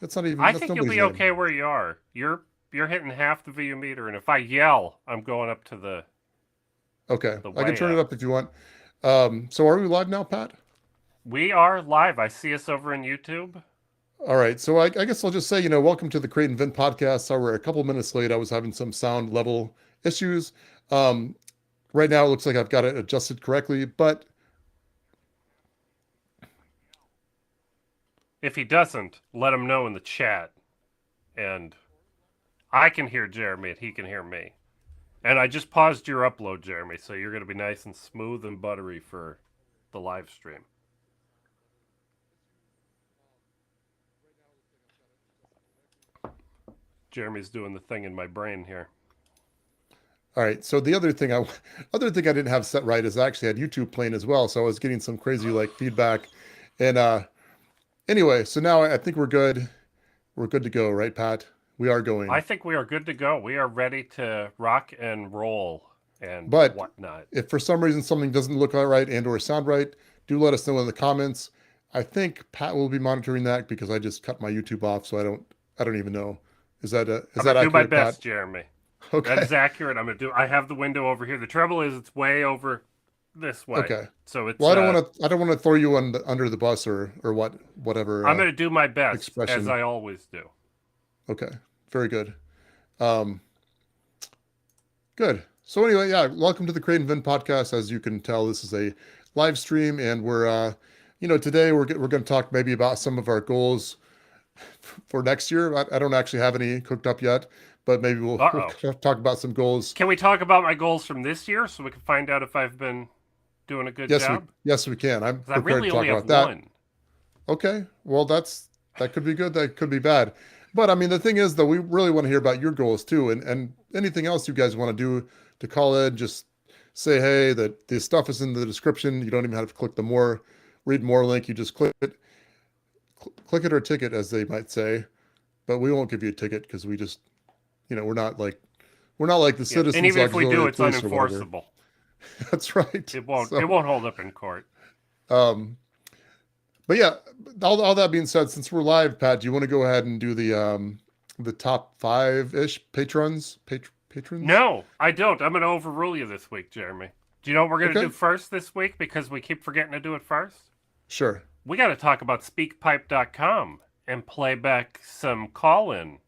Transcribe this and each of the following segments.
That's not even. I That's think you'll nobody's be name. okay where you are. You're hitting half the VU meter, and if I yell, I'm going up to Okay, the I can way turn it up. up if you want. So are we live now, Pat? We are live. I see us over in YouTube. All right. So I guess I'll just say, welcome to the Create and Vent podcast. So we're a couple minutes late. I was having some sound level issues. Um, right now, it looks like I've got it adjusted correctly, but If he doesn't, let him know in the chat. And I can hear Jeremy, and he can hear me. And I just paused your upload, Jeremy, so you're going to be nice and smooth and buttery for the live stream. Jeremy's doing the thing in my brain here. all right. So the other thing I didn't have set right is I actually had YouTube playing as well. So I was getting some crazy like feedback. And anyway, so now I think we're good. We're good to go, right, Pat? We are I going. think we are good to go. We are ready to rock and roll and But whatnot. if for some reason something doesn't look all right and or sound right, do let us know in the comments. I think Pat will be monitoring that because I just cut my YouTube off, so I don't even know. Is I'm that going to do my accurate, Pat? best, Jeremy. That Okay. is accurate. I'm going to do I have the window over here. The trouble is it's way over this way. Okay. So Well, it's I don't want to throw you under the bus or whatever I'm going to do my best as expression. I always do. Okay. Very good. Um, Good. So anyway, yeah, welcome to the Create and Vent podcast. As you can tell, this is a live stream, and today we're going to talk maybe about some of our goals for next year. I don't actually have any cooked up yet, but maybe we'll, Uh we'll oh. talk about some goals. Can we talk about my goals from this year so we can find out if I've been doing a good Yes, we job? yes we can. I'm Because I prepared to really talk only have about that. one. Okay. Well, that could be good. That could be bad. But I mean, the thing is, though, we really want to hear about your goals too, and anything else you guys want to do to call in. Just say, hey, that the stuff is in the description. You don't even have to click the read more link. You just click it or ticket, as they might say. But we won't give you a ticket because we just, we're not like the Yeah, and Citizens even if we do, Auxiliary it's Police or whatever. unenforceable. That's right. It won't. It So, won't hold up in court. um, but yeah, all that being said, since we're live, Pat, do you want to go ahead and do the top five ish patrons? No, I don't. I'm going to overrule you this week, Jeremy. Do you know what we're going to do Okay, first this week because we keep forgetting to do it first? sure. We got to talk about speakpipe.com and play back some call in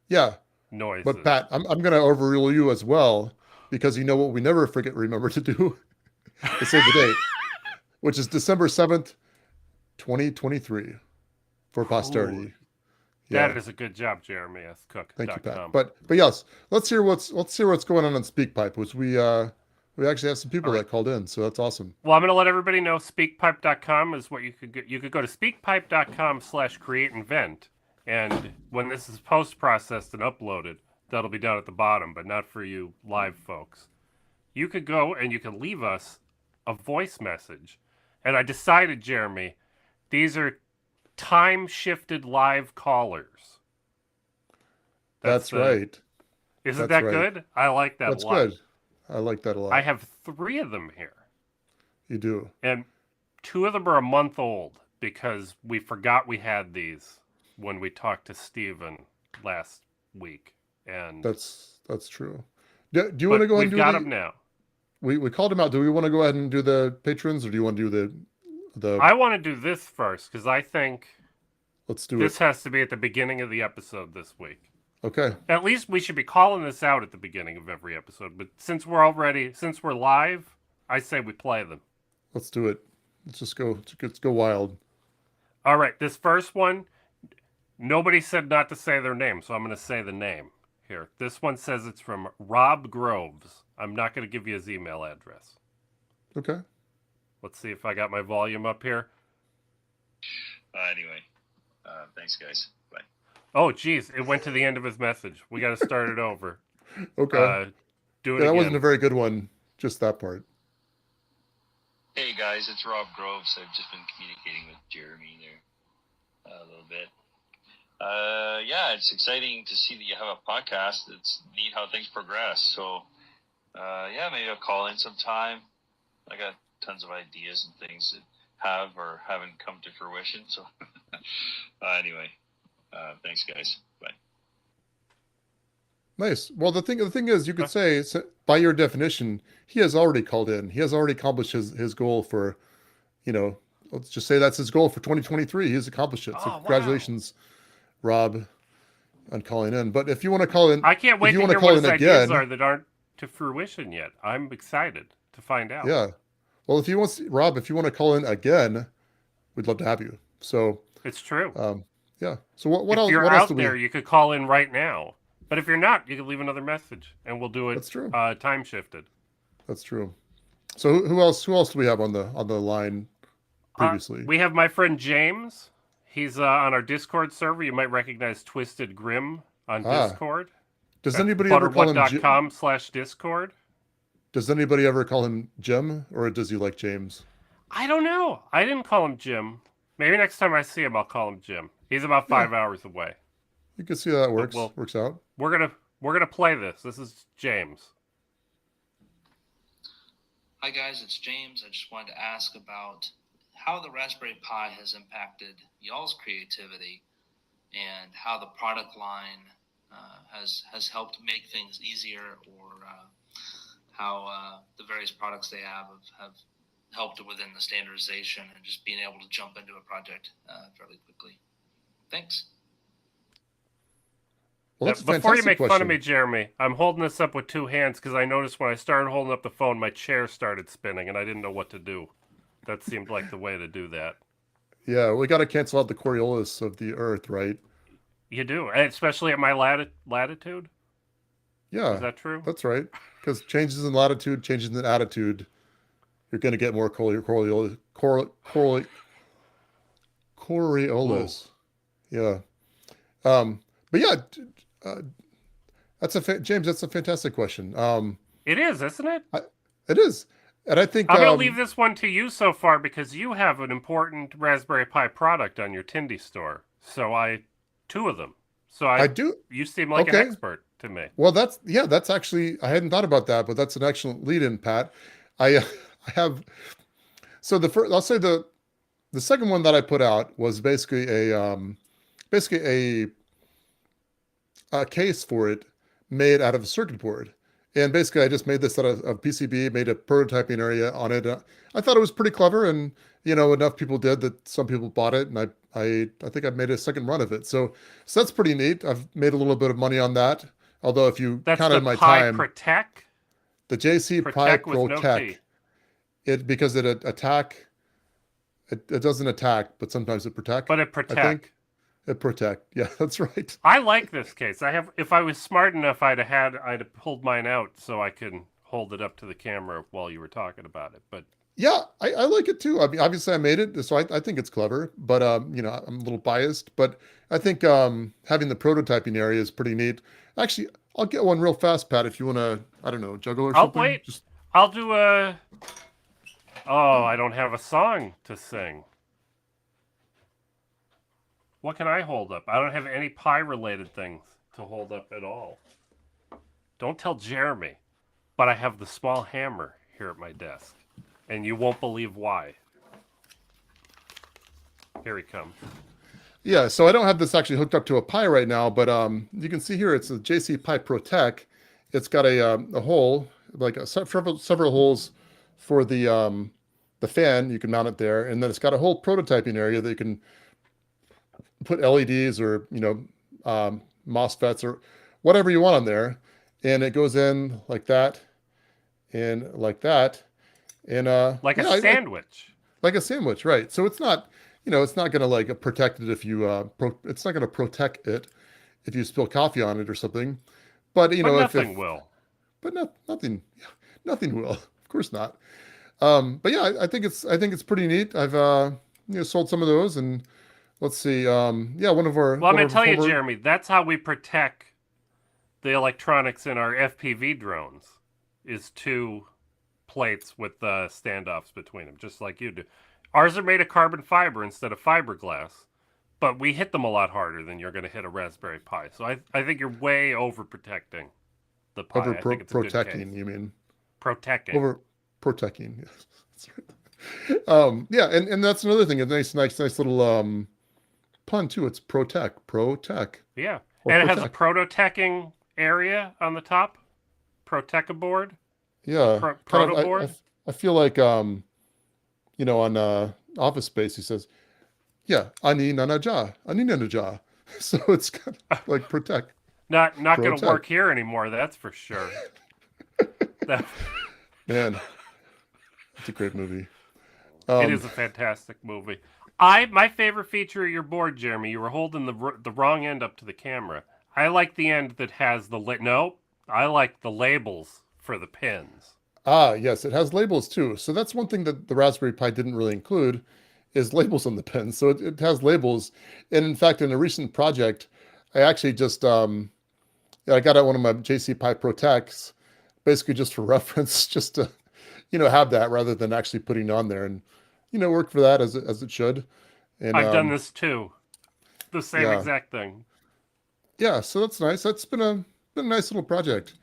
Yeah, but noises. Pat, I'm going to overrule you as well because you know what we never remember to do is say the date, which is December 7th, 2023 for Ooh, posterity. Yeah. that is a good job, Jeremy S. Thank you, Pat. Cook.com. But yes, let's hear what's going on SpeakPipe, which we actually have some All people right. that called in, so that's awesome. Well, I'm going to let everybody know speakpipe.com is what you could get. You could go to speakpipe.com/create-and-vent. And when this is post processed and uploaded, that'll be down at the bottom, but not for you live folks. You could go and you can leave us a voice message. And I decided, Jeremy, these are time shifted live callers. That's That's the. right. Isn't That's that right. good? I like that a That's lot. good. I like that a I lot. have 3 of them here. You do. And 2 of them are a month old because we forgot we had these when we talked to Steven last week. And That's true. Do you want to but go ahead and we've do got the them now. we called him out. Do we want to go ahead and do the patrons or do you want to do the I want to do this first because I think let's do it. this has to be at the beginning of the episode this week. Okay. At least we should be calling this out at the beginning of every episode. But since we're live, I say we play them. Let's do it. Let's go wild. All right, this first one, nobody said not to say their name, so I'm going to say the name here. This one says it's from Rob Groves. I'm not going to give you his email address. Okay. Let's see if I got my volume up here. Anyway, thanks, guys. Bye. Oh, geez, it went to the end of his message. We got to start it over. Okay. Do it Yeah, that wasn't a again. very good one. Just that part. Hey, guys, it's Rob Groves. I've just been communicating with Jeremy there a little bit. Yeah, it's exciting to see that you have a podcast. It's neat how things progress. So, yeah, maybe I'll call in sometime. I got tons of ideas and things that have or haven't come to fruition. So, anyway, Thanks, guys. Bye. Nice. Well, the thing is, you could say, by your definition, he has already called in. He has already accomplished his goal for, let's just say that's his goal for 2023. He's accomplished it. So Oh, wow. congratulations, Rob, on calling in. But if you want to call in, I can't wait if you to want hear to call what his in ideas again, are that aren't to fruition yet. I'm excited to find out. yeah. Well, if you want, Rob, if you want to call in again, we'd love to have you. So, It's true. yeah. So what if else? you're What else out do we? there, you could call in right now. But if you're not, you can leave another message, and we'll do it. That's true. Time shifted. That's true. So who else? Who else do we have on the line previously? We have my friend James. He's on our Discord server. You might recognize Twisted Grim on Discord. Does anybody ever call him Butterwhat.com/Discord? Does anybody ever call him Jim, or does he like James? I don't know. I didn't call him Jim. Maybe next time I see him, I'll call him Jim. He's about 5 hours away. You can see how that works. Well, works out. We're gonna play this. This is James. Hi guys, it's James. I just wanted to ask about how the Raspberry Pi has impacted y'all's creativity and how the product line has helped make things easier, or how the various products they have helped within the standardization and just being able to jump into a project fairly quickly. Thanks. Well, that's a Before you fantastic make fun of question. me, Jeremy, I'm holding this up with two hands because I noticed when I started holding up the phone, my chair started spinning, and I didn't know what to do. That seemed like the way to do that. Yeah, we got to cancel out the Coriolis of the Earth, right? You do, especially at my latitude. Yeah, Is that true? that's right. Because changes in latitude, changes in attitude, you're going to get more Coriolis. Yeah. But yeah, James, that's a fantastic question. It is, isn't it? It is. And I think I'm going to leave this one to you so far because you have an important Raspberry Pi product on your Tindy store. So two of them. So I do. You seem like an Okay. expert to me. Well, that's actually, I hadn't thought about that, but that's an excellent lead in, Pat. I have, so I'll say the second one that I put out was basically a case for it made out of a circuit board. And basically I just made this out of PCB, made a prototyping area on it. I thought it was pretty clever, and enough people did that some people bought it, and I think I've made a second run of it. So that's pretty neat. I've made a little bit of money on that. Although if you That's counted the my Pi time, Protect. the JC Pi Protect with no Protect, T. because it doesn't attack, but sometimes it protect. But it I Protect. think it protect. Yeah, that's right. I like this case. If I was smart enough, I'd have pulled mine out so I can hold it up to the camera while you were talking about it. But Yeah, I like it too. I mean, obviously I made it, so I think it's clever, but I'm a little biased, but I think having the prototyping area is pretty neat. Actually, I'll get one real fast, Pat, if you want to, I don't know, juggle or I'll something. wait. I'll do a... Oh, I don't have a song to sing. What can I hold up? I don't have any Pi-related things to hold up at all. Don't tell Jeremy, but I have the small hammer here at my desk, and you won't believe why. Here he comes. Yeah, so I don't have this actually hooked up to a Pi right now, but you can see here it's a JC Pi Protect. It's got a hole, like several holes for the fan. You can mount it there, and then it's got a whole prototyping area that you can put LEDs or MOSFETs or whatever you want on there, and it goes in like that and like that, and Like a sandwich. like a sandwich, right? So it's not, it's not gonna like protect it if you it's not gonna protect it if you spill coffee on it or something, but But nothing will. but nothing will, of course not. But yeah, I think it's pretty neat. I've sold some of those, and let's see, one of our Well, I'm one going of to tell our you, former- Jeremy, that's how we protect the electronics in our FPV drones, is two plates with standoffs between them, just like you do. Ours are made of carbon fiber instead of fiberglass, but we hit them a lot harder than you're going to hit a Raspberry Pi. So I think you're way overprotecting the Pi. I think it's a good protecting, case. you mean? Protecting. Over protecting, yes. That's right. Yeah, and that's another thing. A nice little pun too. It's Protec. Yeah. Or And it has a Protec. prototeching area on the top. Proteca board. Yeah, kind Proto of. board. I feel like on Office Space, he says, "Yeah, ani nanaja." So it's kind of like Protec. Not going to Protec. work here anymore, that's for sure. That, Man, it's a great movie. it is a fantastic movie. My favorite feature of your board, Jeremy, you were holding the wrong end up to the camera. I like the end that has I like the labels for the pins. Ah, yes, it has labels too. So that's one thing that the Raspberry Pi didn't really include is labels on the pins. So it has labels. And in fact, in a recent project, I actually just I got out one of my JC Pi Protects, basically just for reference, just to have that rather than actually putting it on there, and work for that as it should. And I've done this too. The same yeah. exact thing. Yeah, so that's nice. That's been a nice little project.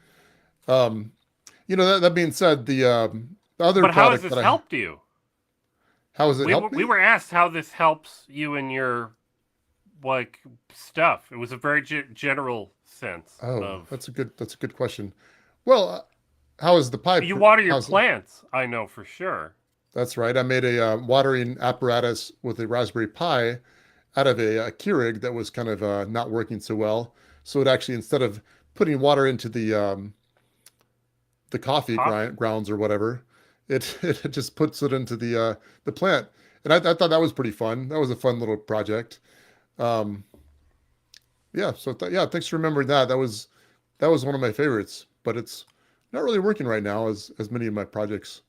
That being said, the other But how has product this that helped you? how has it helped We me? were asked how this helps you in your like stuff. It was a very general sense Oh, of that's a good question. Well, how is the pipe? you water your How's plants. I know for sure. That's right. I made a watering apparatus with a Raspberry Pi out of a Keurig that was kind of not working so well. So it actually, instead of putting water into the coffee Coffee. grounds or whatever, it just puts it into the plant. And I thought that was pretty fun. That was a fun little project. Um, yeah. So yeah, thanks for remembering that. That was one of my favorites, but it's not really working right now, as many of my projects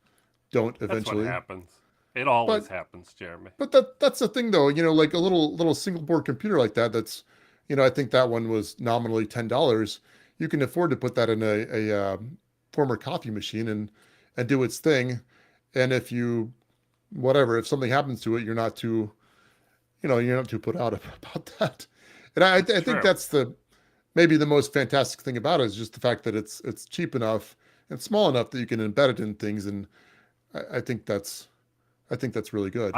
don't That's what eventually. happens. It always But happens, Jeremy. but that's the thing though, like a little single board computer like that. That's I think that one was nominally $10. You can afford to put that in a former coffee machine and do its thing. And if something happens to it, you're not too put out about that. And I think True. that's maybe the most fantastic thing about it is just the fact that it's cheap enough and small enough that you can embed it in things. And I think that's really good.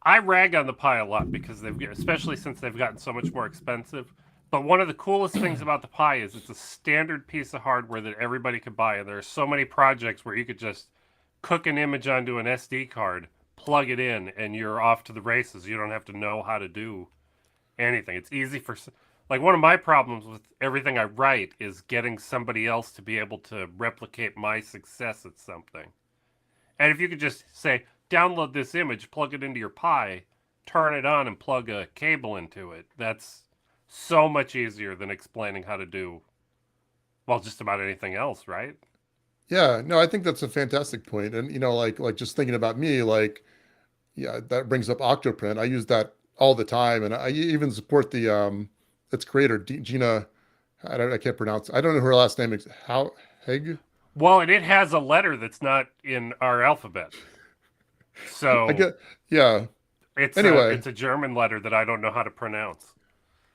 I rag on the Pi a lot because especially since they've gotten so much more expensive. But one of the coolest things about the Pi is it's a standard piece of hardware that everybody could buy. And there are so many projects where you could just cook an image onto an SD card, plug it in, and you're off to the races. You don't have to know how to do anything. It's easy like one of my problems with everything I write is getting somebody else to be able to replicate my success at something. And if you could just say, download this image, plug it into your Pi, turn it on, and plug a cable into it, that's so much easier than explaining how to do, well, just about anything else, right? Yeah, no, I think that's a fantastic point. And like just thinking about me, like, yeah, that brings up Octoprint. I use that all the time, and I even support the its creator, Gina. I can't pronounce. I don't know her last name. How Heg? Well, and it has a letter that's not in our alphabet. I So get. Yeah. Anyway, it's a German letter that I don't know how to pronounce.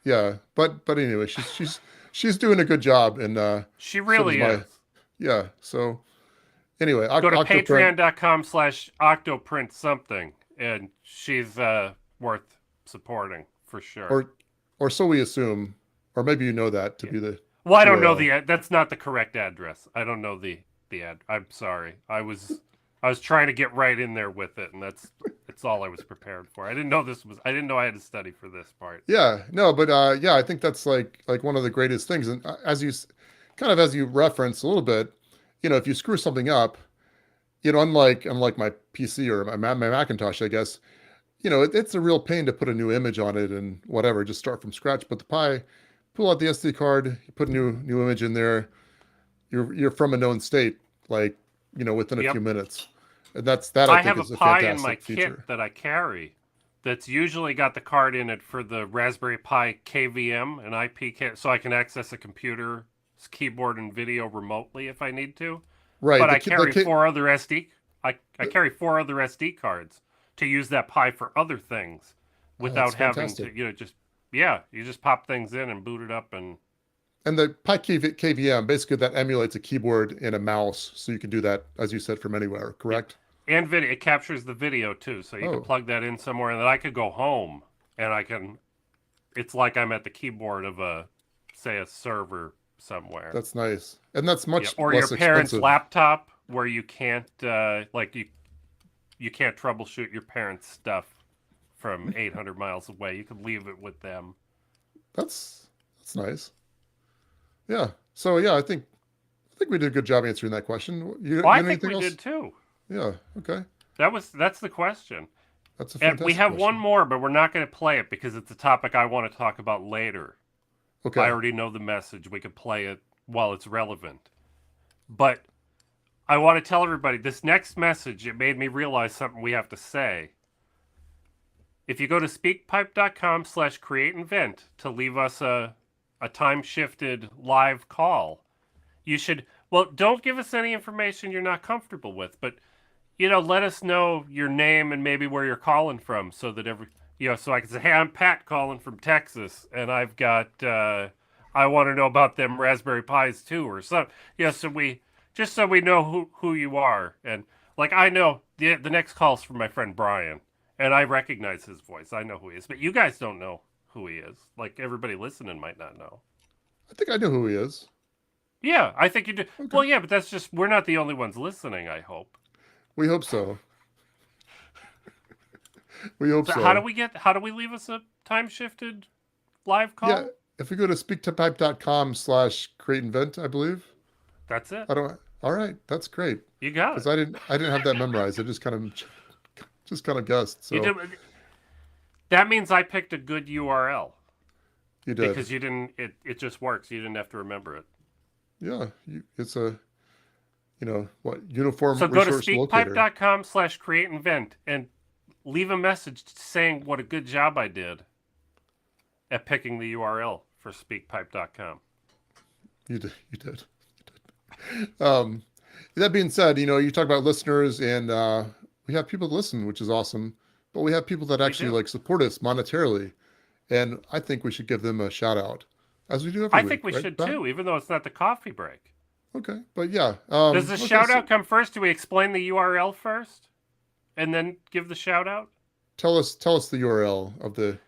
yeah. But anyway, she's doing a good job, and She so does really my is. yeah. So anyway, Go to Octoprint. patreon.com/octoprint something, and she's worth supporting for sure. Or so we assume, or maybe you know that to Yeah. be the Well, I don't know URL. that's not the correct address. I don't know the ad. I'm sorry. I was trying to get right in there with it, and that's all I was prepared for. I didn't know I had to study for this part. Yeah, no, but yeah, I think that's like one of the greatest things. And kind of as you reference a little bit, if you screw something up, unlike my PC or my Macintosh, I guess, it's a real pain to put a new image on it and whatever, just start from scratch. But the Pi, pull out the SD card, you put a new image in there, you're from a known state, like within a Yep. few minutes. And that I I think have a is a Pi in my fantastic feature. kit that I carry that's usually got the card in it for the Raspberry Pi KVM and IP, so I can access a computer, keyboard, and video remotely if I need to. Right. But The, I ki- the, carry ki- four other SD. I carry four other SD cards to use that Pi for other things oh, without that's having fantastic. to, you just pop things in and boot it up and And the Pi KVM, basically that emulates a keyboard and a mouse, so you can do that, as you said, from anywhere, correct? video. It captures the video too, so you can Oh, plug that in somewhere, and then I could go home and I can it's like I'm at the keyboard of a server somewhere. That's nice, and that's much or less your parents' expensive. laptop where you can't you can't troubleshoot your parents' stuff from 800 miles away. You can leave it with them. That's nice. Yeah. So yeah, I think we did a good job answering that question. You Well, I got think anything we else? did too. Yeah. Okay. That's the question. That's a And fantastic we have question. one more, but we're not going to play it because it's a topic I want to talk about later. Okay. I already know the message. We could play it while it's relevant. But I want to tell everybody this next message, it made me realize something we have to say. If you go to speakpipe.com/create and vent to leave us a time shifted live call, you should, well, don't give us any information you're not comfortable with, but let us know your name and maybe where you're calling from so that so I can say, hey, I'm Pat calling from Texas and I've got, I want to know about them Raspberry Pis too or something. So we know who you are. And like, I know the next call's from my friend Brian and I recognize his voice. I know who he is, but you guys don't know who he is. Like everybody listening might not know. I think I know who he is. Yeah, I think you do. Okay. Well, yeah, but that's just, we're not the only ones listening, I hope. We hope so. We hope So so. how do we leave us a time shifted live call? Yeah. If we go to speaktopipe.com/create and vent, I believe. That's it. I don't. All right. That's great. You got Because it. I didn't have that memorized. I just kind of guessed. So You did. That means I picked a good URL you did. because you didn't. It just works. You didn't have to remember it. Yeah. It's a, uniform So go to resource locator. speakpipe.com/create and vent and leave a message saying what a good job I did at picking the URL for speakpipe.com. You did. You did. That being said, you talk about listeners, and we have people that listen, which is awesome. But we have people that actually do. support us monetarily, and I think we should give them a shout out, as we do every I week. think we right, should Pat? too, even though it's not the coffee break. Okay, but yeah. Does the okay, shout so out come first? Do we explain the URL first, and then give the shout out? tell us the URL of the.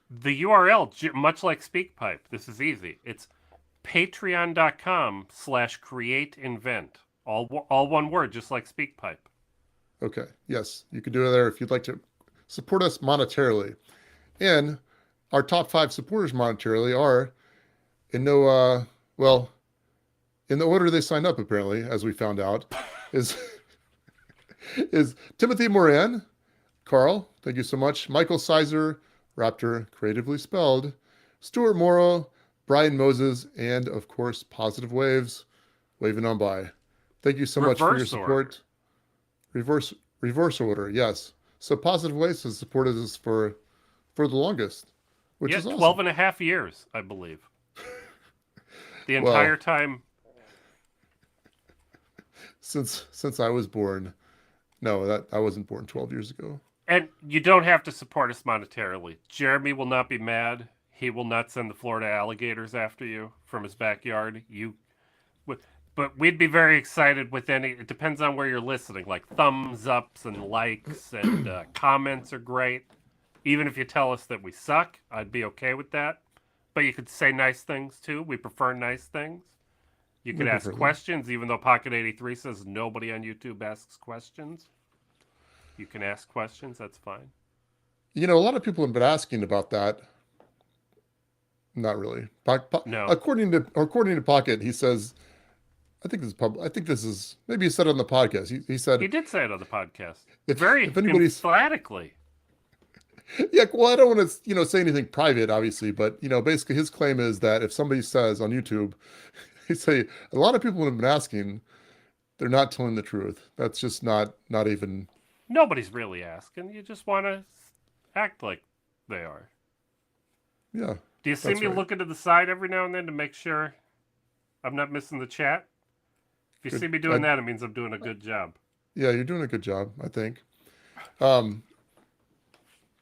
The URL, much like SpeakPipe, this is easy. It's patreon.com/createinvent. All one word, just like SpeakPipe. Okay, yes, you can do it there if you'd like to support us monetarily, and our top 5 supporters monetarily are in no in the order they signed up, apparently, as we found out, is Timothy Moran, Carl, thank you so much, Michael Sizer, Raptor, creatively spelled, Stuart Morrow, Brian Moses, and of course, Positive Waves, waving on by. Thank you so much for your Reverse support. Reverse order, yes. So Positive Waves has supported us for the longest, which is awesome. 12 and a half years, I believe. The Well, entire time. Since I was born. No, that I wasn't born 12 years ago. And you don't have to support us monetarily. Jeremy will not be mad. He will not send the Florida alligators after you from his backyard. But we'd be very excited with any. It depends on where you're listening. Like thumbs ups and likes and comments are great. Even if you tell us that we suck, I'd be okay with that. But you could say nice things too. We prefer nice things. You could ask prefer them. questions, even though Pocket 83 says nobody on YouTube asks questions. You can ask questions. That's fine. A lot of people have been asking about that. Not really. No. According to Pocket, he says, I think this is maybe he said it on the podcast. He said He did say it on the podcast. If- Very if anybody's- emphatically. Yeah, well, I don't want to, say anything private, obviously, but basically his claim is that if somebody says on YouTube, he say a lot of people have been asking, they're not telling the truth. That's just not even. Nobody's really asking. You just want to act like they are. Yeah, Do you see That's me right. looking to the side every now and then to make sure I'm not missing the chat? If you Good. see me doing that, it means I'm doing a good job. yeah, you're doing a good job, I think.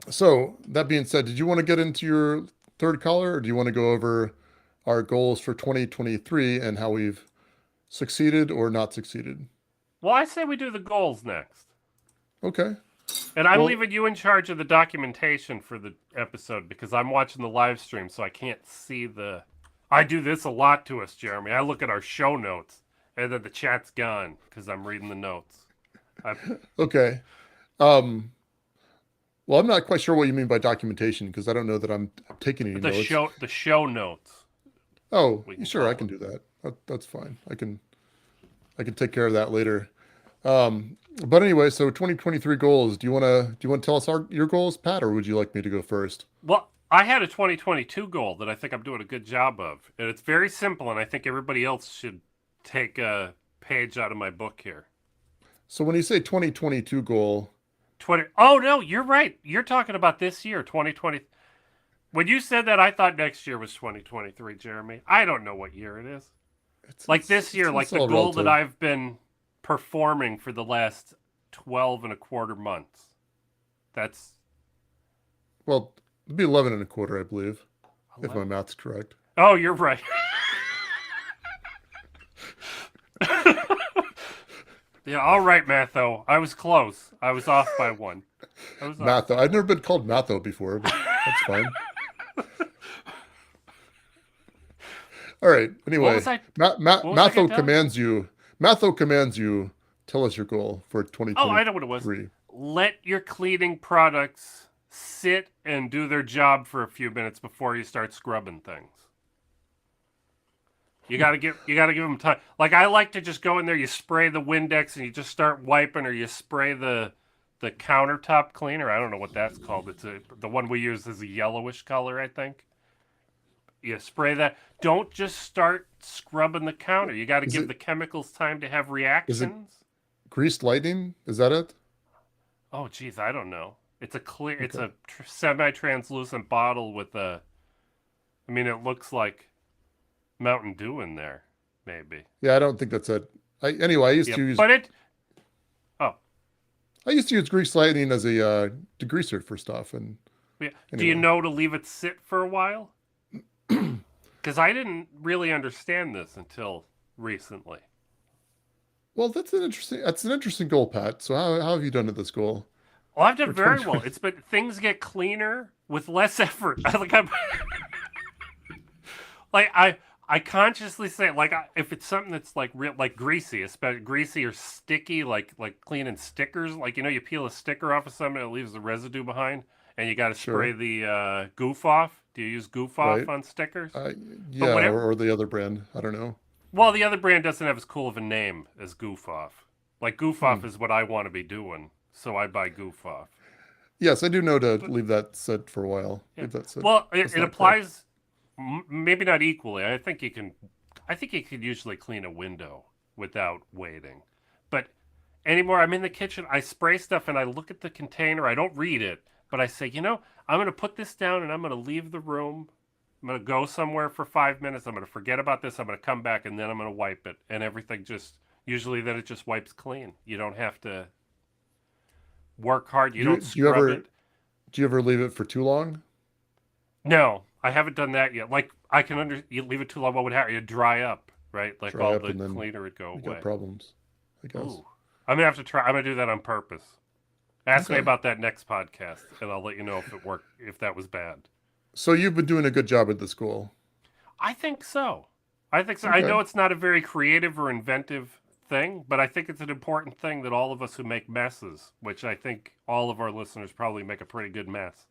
So that being said, did you want to get into your third caller, or do you want to go over our goals for 2023 and how we've succeeded or not succeeded? Well, I say we do the goals next. Okay. And I'm Well- leaving you in charge of the documentation for the episode because I'm watching the live stream, so I can't see the. I do this a lot to us, Jeremy. I look at our show notes, and then the chat's gone because I'm reading the notes. Okay. Well, I'm not quite sure what you mean by documentation because I don't know that I'm taking any The notes. show notes. Oh, we can sure, I call can do that. That's fine. I can take care of that later. But anyway, so 2023 goals. Do you want to tell us your goals, Pat, or would you like me to go first? Well, I had a 2022 goal that I think I'm doing a good job of, and it's very simple, and I think everybody else should take a page out of my book here. So when you say 2022 goal, 20. Oh no, you're right. You're talking about this year, 2020. When you said that, I thought next year was 2023, Jeremy. I don't know what year it is. Like this year, like the all goal that relative. I've been performing for the last 12 and a quarter months. That's Well, it'd be 11 and a quarter, I believe, if my 11. math's correct. Oh, you're right. Yeah, all right, Matho. I was close. I was off by one. I was off. Matho. I've never been called Matho before, but that's fine. All right. Anyway, was I- Matho was I gonna tell? commands you. Matho commands you. Tell us your goal for 2023. Oh, I know what it was. Let your cleaning products sit and do their job for a few minutes before you start scrubbing things. You gotta give them time. Like I like to just go in there, you spray the Windex and you just start wiping, or you spray the countertop cleaner. I don't know what that's called. It's the one we use is a yellowish color, I think. You spray that. Don't just start scrubbing the counter. You got to give the chemicals time to have reactions. Greased lightning? Is that it? Oh, geez, I don't know. It's a clear. It's a semi-translucent bottle with a. I mean, it looks like Mountain Dew in there, maybe. Yeah, I don't think that's it. Anyway, I used to use. But it. I used to use greased lightning as a degreaser for stuff, and Yeah. Do you Anyway. know to leave it sit for a while? Because I didn't really understand this until recently. well, that's an interesting goal, Pat. So how have you done at this goal? Well, I've done For very 2020. well. It's been things get cleaner with less effort. I consciously say if it's something that's like real like greasy, especially greasy or sticky, like cleaning stickers. Like you peel a sticker off of something, and it leaves the residue behind, and you got to Sure. spray the goof off. Do you use goof off Right. on stickers? Yeah, whatever- or the other brand. I don't know. Well, the other brand doesn't have as cool of a name as Goof Off. Like Goof Off is what I want to be doing, so I buy Goof Off. Yes, I do know to leave that sit for a while. Yeah. Leave that sit. Well, That's it not applies maybe not equally. I think you can usually clean a window without waiting. But anymore, I'm in the kitchen, I spray stuff and I look at the container. I don't read it, but I say, I'm going to put this down and I'm going to leave the room. I'm going to go somewhere for 5 minutes. I'm going to forget about this. I'm going to come back and then I'm going to wipe it. And everything usually then it just wipes clean. You don't have to work hard. You don't scrub it. Do you ever leave it for too long? No, I haven't done that yet. Like I can you leave it too long, what would happen? It'd dry up, right? Like Dry all up the and then cleaner would go You away. got problems, I guess. Ooh. I'm gonna have to try. I'm gonna do that on purpose. Ask me Okay. about that next podcast, and I'll let you know if it worked. If that was bad. So you've been doing a good job at this goal. I think so. I Okay. know it's not a very creative or inventive thing, but I think it's an important thing that all of us who make messes, which I think all of our listeners probably make a pretty good mess.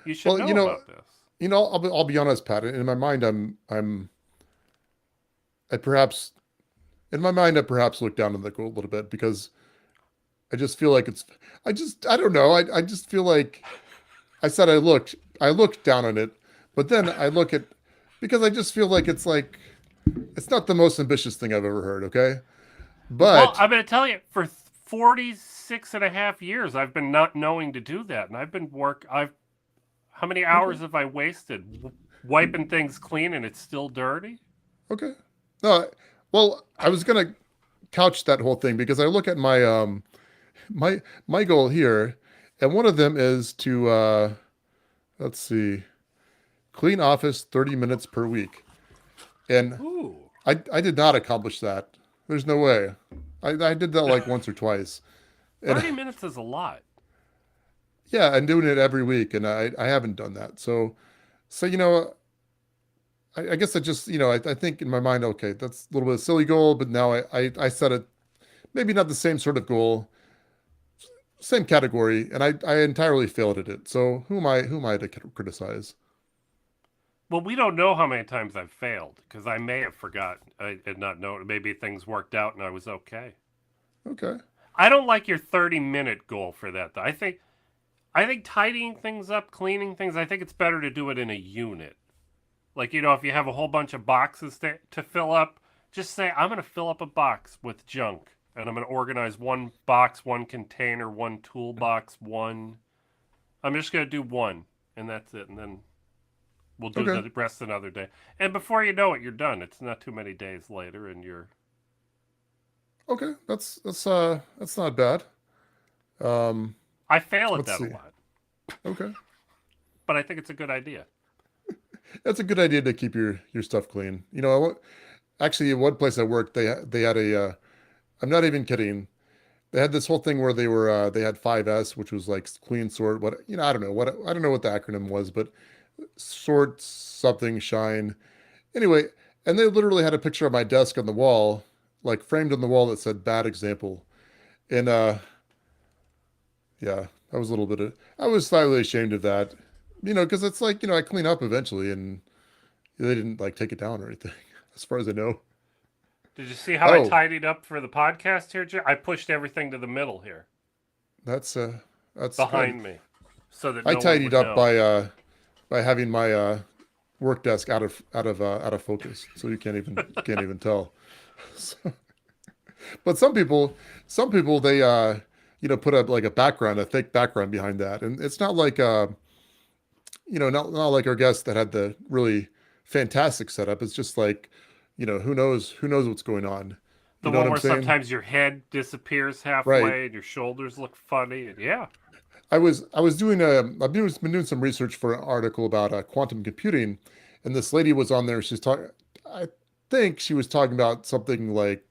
You should Well, know about this. I'll be honest, Pat. In my mind, I perhaps look down on the goal a little bit because I just feel like I don't know. I just feel like I said I looked down on it, but then I look at because I just feel like it's not the most ambitious thing I've ever heard. Okay, Well, but I'm going to tell you, for 46 and a half years, I've been not knowing to do that. And how many hours have I wasted wiping things clean and it's still dirty? okay. No, well, I was gonna couch that whole thing because I look at my my goal here, and one of them is to let's see, clean office 30 minutes per week, and Ooh. I did not accomplish that. There's no way. I did that like once or twice. And 30 minutes is a lot. Yeah, and doing it every week, and I haven't done that. So I guess I just I think in my mind, okay, that's a little bit of a silly goal, but now I set it maybe not the same sort of goal, same category, and I entirely failed at it. So who am I to criticize? Well, we don't know how many times I've failed because I may have forgotten and not known. Maybe things worked out and I was okay. Okay. I don't like your 30-minute goal for that though. I think tidying things up, cleaning things, I think it's better to do it in a unit. Like, if you have a whole bunch of boxes to fill up, just say, I'm going to fill up a box with junk. And I'm going to organize one box, one container, one toolbox, one. I'm just going to do one. And that's it. And then we'll do Okay. the rest another day. And before you know it, you're done. It's not too many days later and you're. Okay. That's not bad. Um, I fail at let's that a see. lot, Okay. but I think it's a good idea. That's a good idea to keep your stuff clean. Actually, in one place I worked, they had I'm not even kidding. They had this whole thing where they had 5S, which was like clean, sort, what, I don't know what the acronym was, but sort something shine. Anyway, and they literally had a picture of my desk on the wall, like framed on the wall that said bad example. And yeah, I was slightly ashamed of that. Because it's like, I clean up eventually, and they didn't like take it down or anything, as far as I know. Did you see how I Oh, tidied up for the podcast here, Jim? I pushed everything to the middle here, that's that's good. behind me, so that I no one tidied would up know. by having my work desk out of focus, so you can't even tell. So, but some people they put up like a fake background behind that, and it's not like not like our guest that had the really fantastic setup. It's just like, who knows what's going on. The You know what one I'm where saying? sometimes your head disappears Right. halfway and your shoulders look funny. And yeah, I was doing been doing some research for an article about quantum computing, and this lady was on there. She's talking. I think she was talking about something like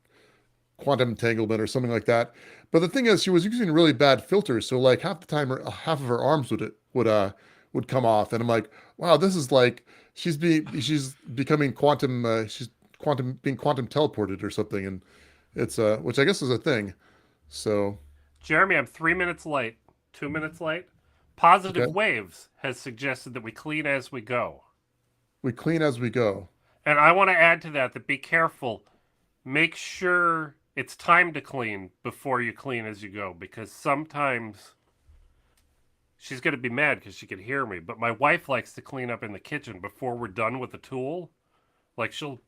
quantum entanglement or something like that. But the thing is, she was using really bad filters, so like half the time, half of her arms would come off, and I'm like, wow, this is like she's becoming quantum. She's quantum teleported or something, and it's which I guess is a thing. So Jeremy, I'm 3 minutes late, 2 minutes late. Positive okay, Waves has suggested that we clean as we go. we clean as we go. And I want to add to that be careful. Make sure it's time to clean before you clean as you go, because sometimes she's going to be mad because she can hear me. But my wife likes to clean up in the kitchen before we're done with the tool. Like she'll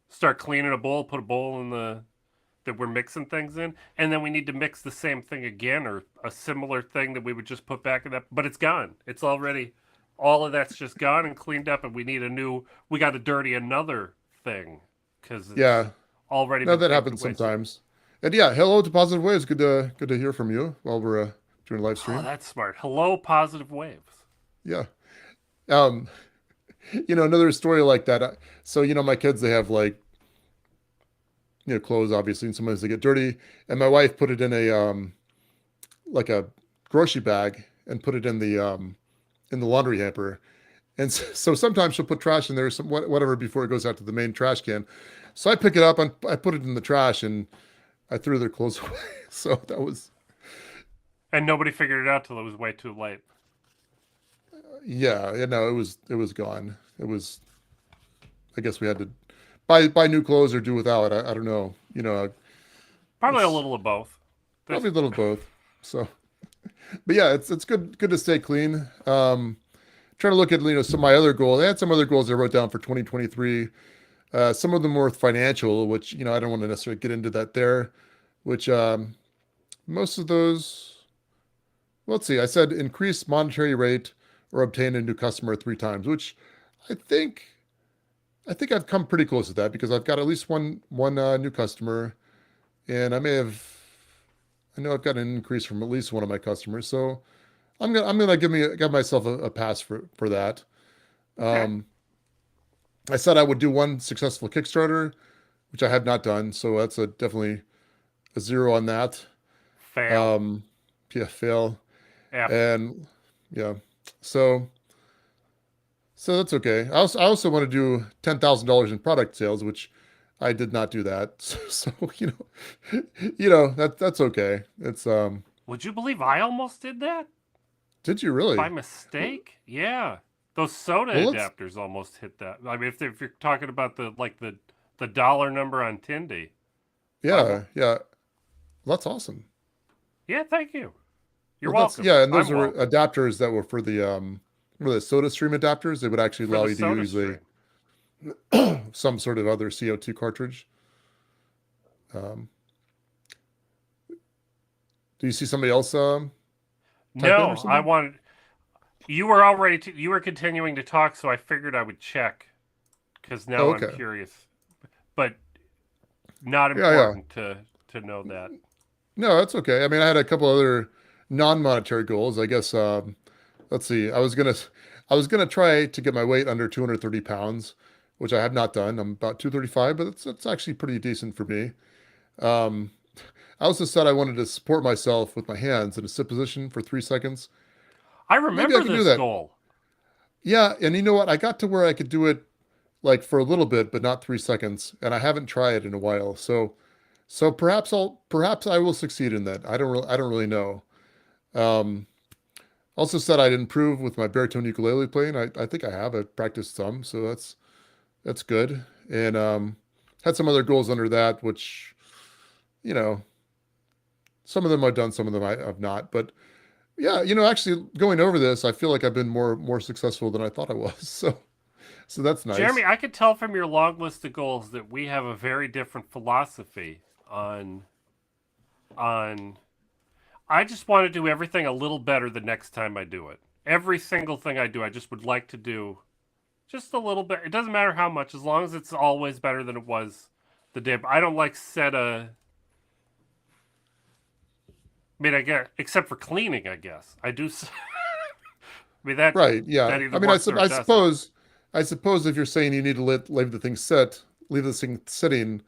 start cleaning a bowl, put a bowl in the that we're mixing things in, and then we need to mix the same thing again or a similar thing that we would just put back in that, but it's gone. It's already all of that's just gone and cleaned up, and we got to dirty another thing because it's Yeah, already no, been that taken happens away. So, sometimes. And yeah, hello to Positive Waves. Good to hear from you while we're doing a live oh, stream. that's smart. Hello, Positive Waves. Yeah. Um, another story like that. So, my kids, they have like, clothes, obviously, and sometimes they get dirty. And my wife put it in like a grocery bag and put it in the laundry hamper. And so sometimes she'll put trash in there, whatever, before it goes out to the main trash can. So I pick it up and I put it in the trash, and I threw their clothes away. So that was, And nobody figured it out till it was way too late. yeah, it was gone. It was, I guess we had to buy new clothes or do without. I don't know. Probably a It's little of both. This probably a little of both. So, but yeah, it's good to stay clean. Trying to look at some of my other goals. I had some other goals I wrote down for 2023. Some of them were financial, which I don't want to necessarily get into that there. Which most of those, let's see. I said increase monetary rate or obtain a new customer 3 times, which I think I think I've come pretty close to that because I've got at least one new customer, and I know I've got an increase from at least one of my customers. So I'm gonna give myself a pass for that. okay. Um, I said I would do one successful Kickstarter, which I have not done, so that's definitely a zero on that. Fail. Um, yeah, fail. F. And Yeah. So that's okay. I also want to do $10,000 in product sales, which I did not do that. So, that's okay. It's Would you believe I almost did that did you by really? mistake? Yeah, those soda Well, let's adapters almost hit that. I mean, if you're talking about the dollar number on Tindy, yeah, yeah. That's awesome. yeah, thank you. You're Well, that's welcome. yeah, and those I'm are welcome adapters that were for the what are the Soda Stream adapters. They would actually for allow the you to soda use stream. some sort of other CO2 cartridge. Um, do you see somebody else type in or No, I something? wanted. You were continuing to talk, so I figured I would check because Oh, now I'm okay. curious. But not Yeah, yeah. important to know that. No, that's okay. I mean, I had a couple other non-monetary goals. I guess let's see. I was gonna try to get my weight under 230 pounds, which I have not done. I'm about 235, but it's actually pretty decent for me. Um, I also said I wanted to support myself with my hands in a sit position for 3 seconds. I Maybe I remember can do this that. goal. Yeah, and you know what? I got to where I could do it like for a little bit, but not 3 seconds, and I haven't tried in a while. So perhaps I will succeed in that. I don't really know. Um, Also said I'd improve with my baritone ukulele playing. I think I have. I've practiced some, so that's good. And had some other goals under that, which you know, some of them I've done, some of them I've not. But yeah, actually going over this, I feel like I've been more successful than I thought I was. So that's nice. Jeremy, I could tell from your long list of goals that we have a very different philosophy on I just want to do everything a little better the next time I do it. Every single thing I do, I just would like to do just a little bit. It doesn't matter how much, as long as it's always better than it was the day. I don't like set a. I mean, I get except for cleaning. I guess I do. I mean Right. Yeah. that either I mean, I, works sup- or it I doesn't. suppose I suppose if you're saying you need to leave the thing leave this thing sitting,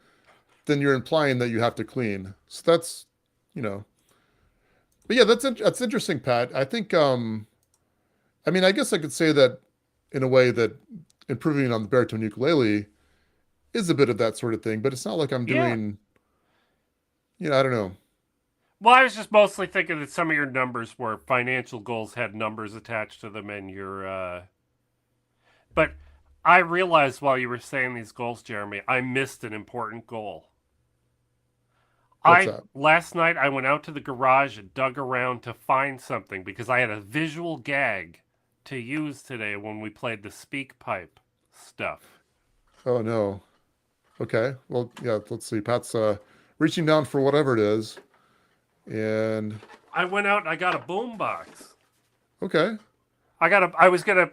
then you're implying that you have to clean. So that's, you know. But yeah, that's interesting, Pat. I think I mean, I guess I could say that in a way that improving on the baritone ukulele is a bit of that sort of thing, but it's not like I'm Yeah. doing, I don't know. Well, I was just mostly thinking that some of your numbers were financial goals had numbers attached to them, and But I realized while you were saying these goals, Jeremy, I missed an important goal. What's I that? last night I went out to the garage and dug around to find something because I had a visual gag to use today when we played the speak pipe stuff. Oh no. Okay. Well, yeah, let's see. Pat's reaching down for whatever it is. And I went out and I got a boom box. okay. I was gonna,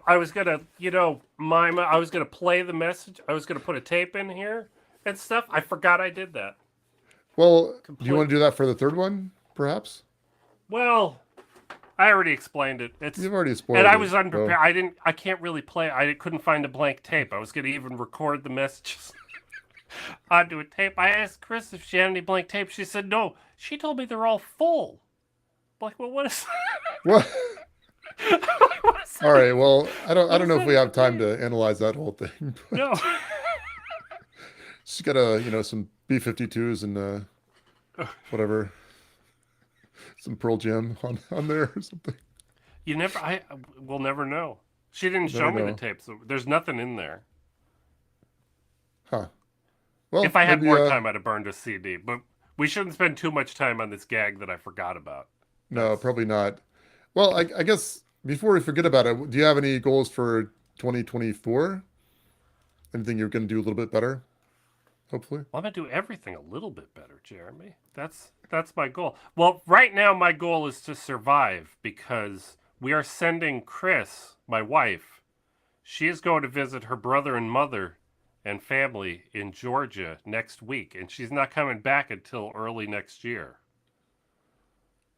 mime. I was gonna play the message. I was gonna put a tape in here and stuff. I forgot I did that. Well, do you Complete. want to do that for the third one, perhaps? Well, I already explained it. It's You've already and spoiled I it. was So, unprepared. I can't really play. I couldn't find a blank tape. I was gonna even record the messages onto a tape. I asked Chris if she had any blank tape. She said no. She told me they're all full. I'm like, well, what is? well, what is all right. Well, I don't what I don't does know if that we have even time mean? to analyze that whole thing. But No. she's got a, some B-52s and whatever, some Pearl Jam on there or something. You never. I will never know. She didn't Never show me the know. tape, so there's nothing in there. Huh. Well, If I had maybe more time, I'd have burned a CD. But we shouldn't spend too much time on this gag that I forgot about. no, That's probably not. Well, I guess before we forget about it, do you have any goals for 2024? Anything you're going to do a little bit better, hopefully? well, I'm gonna do everything a little bit better, Jeremy. That's my goal. Well, right now my goal is to survive because we are sending Chris, my wife. She is going to visit her brother and mother and family in Georgia next week, and she's not coming back until early next year.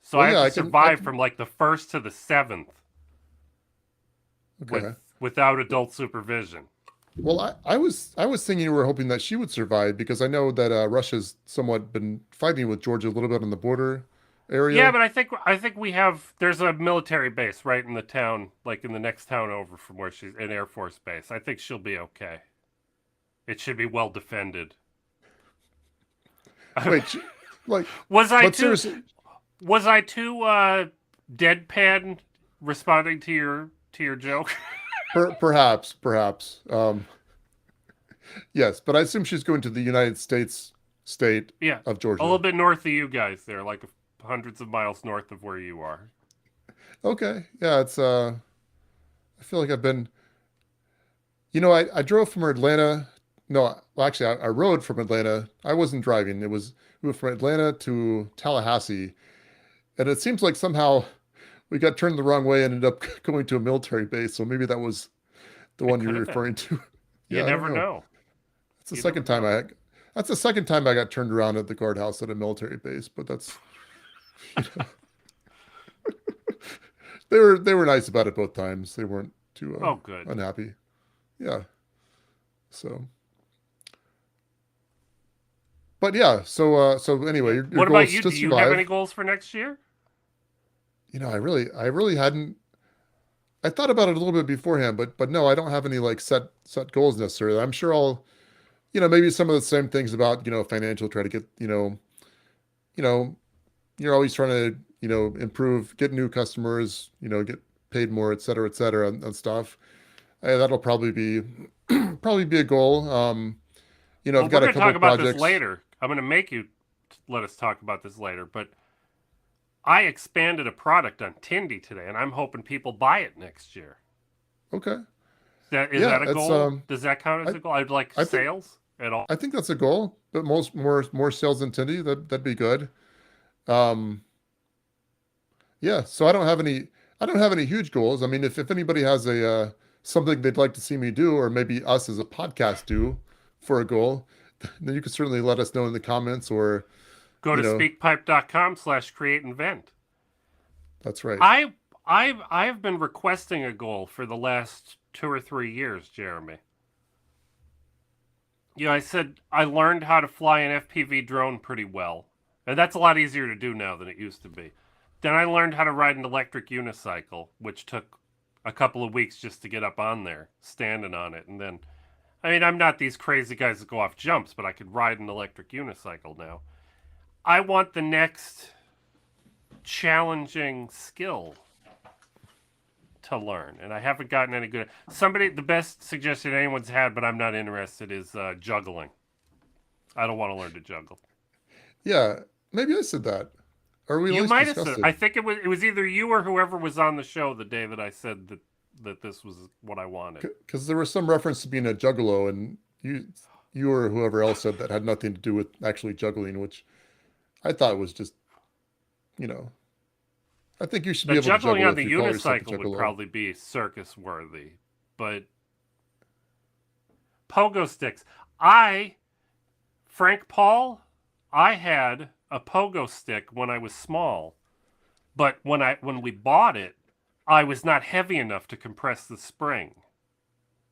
So Well, I have yeah, to I survive can. from like the 1st to the 7th Okay. without adult supervision. Well, I was thinking you were hoping that she would survive because I know that Russia's somewhat been fighting with Georgia a little bit on the border, area? Yeah, but I think we have there's a military base right in the town, like in the next town over from where she's an Air Force base. I think she'll be okay. It should be well defended. Wait, like, Was I but too seriously, deadpan responding to your joke? perhaps. Yes, but I assume she's going to the United States state Yeah, of a Georgia. little bit north of you guys there, like hundreds of miles north of where you are. Okay, yeah, it's I feel like I've been. I drove from Atlanta. No, well, actually, I rode from Atlanta. I wasn't driving. We went from Atlanta to Tallahassee, and it seems like somehow we got turned the wrong way and ended up going to a military base. So maybe that was the It one you're could have been. referring to. You Yeah, I don't never know. know. It's the You second never time know. that's the second time I got turned around at the guardhouse at a military base, but that's they were nice about it both times. They weren't too Oh, good. unhappy. Yeah. So, but yeah. So anyway, your What goal about is you? to Do you have any survive. goals for next year? I really hadn't. I thought about it a little bit beforehand, but no, I don't have any like set goals necessarily. I'm sure I'll, maybe some of the same things about, financial, try to get, you know, you're always trying to, improve, get new customers, get paid more, et cetera, and stuff. That'll probably be probably be a goal. Well, I've we're got a going to couple talk of about this projects. later. I'm going to make you let us talk about this later, but I expanded a product on Tindy today, and I'm hoping people buy it next year. Okay. Is Yeah, that a it's goal? Does that count as I a goal? I'd like I think sales at all. I think that's a goal, but more sales than Tindy, that'd be good. Um, yeah, so I don't have any huge goals. I mean, if anybody has a something they'd like to see me do, or maybe us as a podcast do for a goal, then you can certainly let us know in the comments, or Go you to know, speakpipe.com/create and vent. that's right. I've been requesting a goal for the last 2 or 3 years, Jeremy. I said I learned how to fly an FPV drone pretty well, and that's a lot easier to do now than it used to be. Then I learned how to ride an electric unicycle, which took a couple of weeks just to get up on there, standing on it, and then I mean, I'm not these crazy guys that go off jumps, but I could ride an electric unicycle now. I want the next challenging skill to learn, and I haven't gotten any good. The best suggestion anyone's had, but I'm not interested, is juggling. I don't want to learn to juggle. Yeah, maybe I said that, or we at You least might have said. discussed I it. think it was either you or whoever was on the show the day that I said that this was what I wanted. Because there was some reference to being a juggalo, and you or whoever else said that had nothing to do with actually juggling, which I thought was just, you know, I think you should be The able to juggling juggle on if the you call yourself a unicycle would juggalo. probably be circus worthy, but pogo sticks. Frank Paul, I had a pogo stick when I was small, but when we bought it, I was not heavy enough to compress the spring.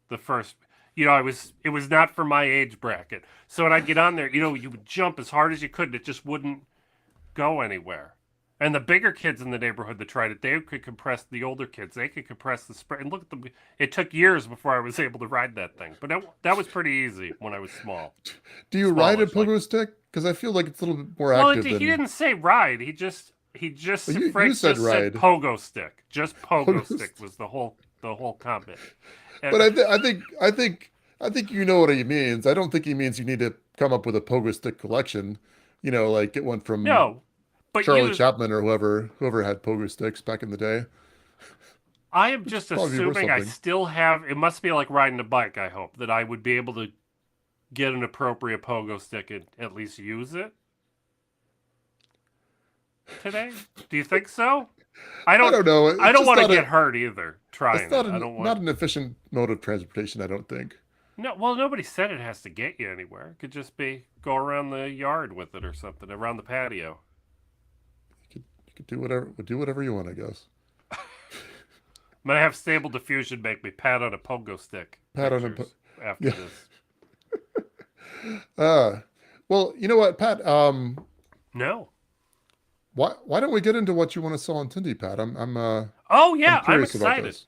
The first, it was not for my age bracket. So when I'd get on there, you would jump as hard as you could, and it just wouldn't go anywhere. And the bigger kids in the neighborhood that tried it, they could compress the older kids. They could compress the spring. And look at them. It took years before I was able to ride that thing. But that was pretty easy when I was small. Do you ride a Smallish, like. pogo stick? Because I feel like it's a little bit more Well, active he than didn't say ride. well, you Frank said just said ride. pogo stick. Just pogo Pogo stick stick. was the whole comment. But And, I think you know what he means. I don't think he means you need to come up with a pogo stick collection. Like get one from no, but Charlie Chaplin or whoever had pogo sticks back in the day. I am just Probably worth assuming I something. still have. It must be like riding a bike. I hope that I would be able to get an appropriate pogo stick and at least use it today. Do you think so? I I don't. don't know. I It's don't just want to not get hurt either trying it's not it. I don't not want. an efficient mode of transportation, I don't think. No, well, nobody said it has to get you anywhere. It could just be go around the yard with it or something, around the patio. You could do whatever you want, I guess. I'm gonna have Stable Diffusion make me pat on a pogo stick. Pat on a Pictures after yeah. this. Well, you know what, Pat? No. why don't we get into what you want to sell on TindyPad? Oh I'm yeah, I'm curious about excited. this.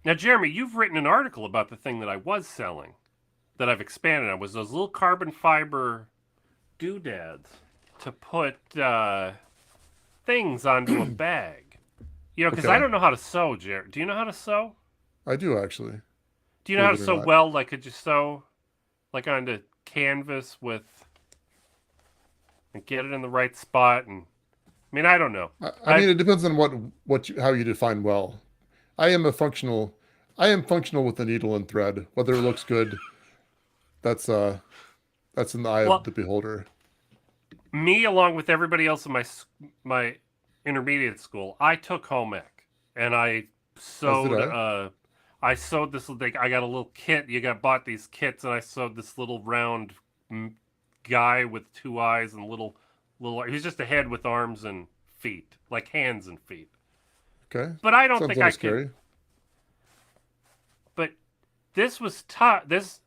Now, Jeremy, you've written an article about the thing that I was selling, that I've expanded on, was those little carbon fiber doodads to put things onto a bag. You know, because I Okay. don't know how to sew, Jeremy. Do you know how to sew? I do actually, Do you know how to believe it or sew not. weld? Like, could you sew like onto canvas with and get it in the right spot? And I mean, I don't know. I mean, it depends on how you define well. I am a functional, I am functional with the needle and thread. Whether it looks good, that's uh, that's in the eye of Well, the beholder. me along with everybody else in my intermediate school, I took home ec and As did sewed I. uh I sewed this like I got a little kit. You got bought these kits and I sewed this little round guy with two eyes and little he's just a head with arms and feet, like hands and feet. Okay. But I don't Sounds a think little I could. scary. But this was tough. This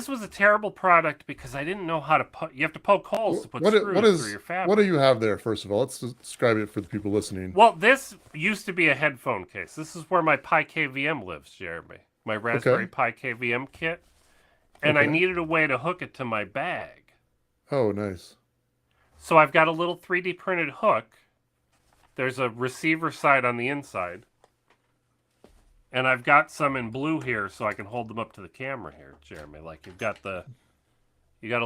was a terrible product because I didn't know how to put. You have to poke holes to put What screws through your what do fabric. you have there? First of all, let's describe it for the people listening. Well, this used to be a headphone case. This is where my Pi KVM lives, Jeremy. My Raspberry Okay. Pi KVM kit, and I Okay. needed a way to hook it to my bag. Oh, nice. So I've got a little 3D printed hook. There's a receiver side on the inside, and I've got some in blue here, so I can hold them up to the camera here, Jeremy. Like you got a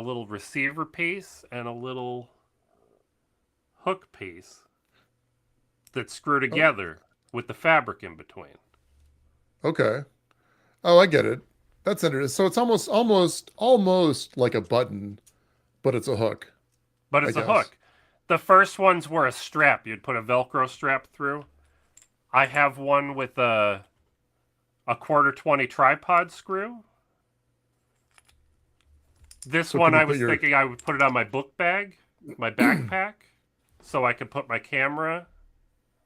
little receiver piece and a little hook piece that screw Oh, together with the fabric in between. okay. Oh, I get it. That's interesting. So it's almost like a button, but it's a hook, But I it's a guess. hook. The first ones were a strap. You'd put a Velcro strap through. I have one with a quarter 20 tripod screw. This So can one you I put was your thinking I would put it on my book bag, my backpack, so I could put my camera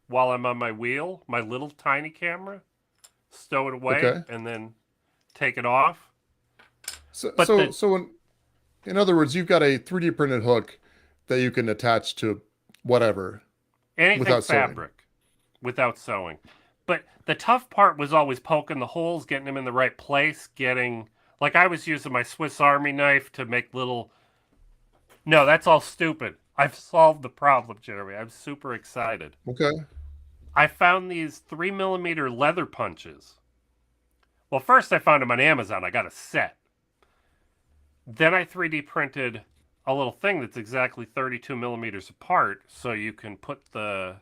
while I'm on my wheel, my little tiny camera, stow it away, okay. and then take it off. So But so the so in other words, you've got a 3D printed hook that you can attach to whatever anything without sewing. fabric without sewing. But the tough part was always poking the holes, getting them in the right place, getting like I was using my Swiss Army knife to make little. No, that's all stupid. I've solved the problem, Jeremy. I'm super excited. Okay. I found these 3 millimeter leather punches. Well, first I found them on Amazon. I got a set. Then I 3D printed a little thing that's exactly 32 millimeters apart, so you can put the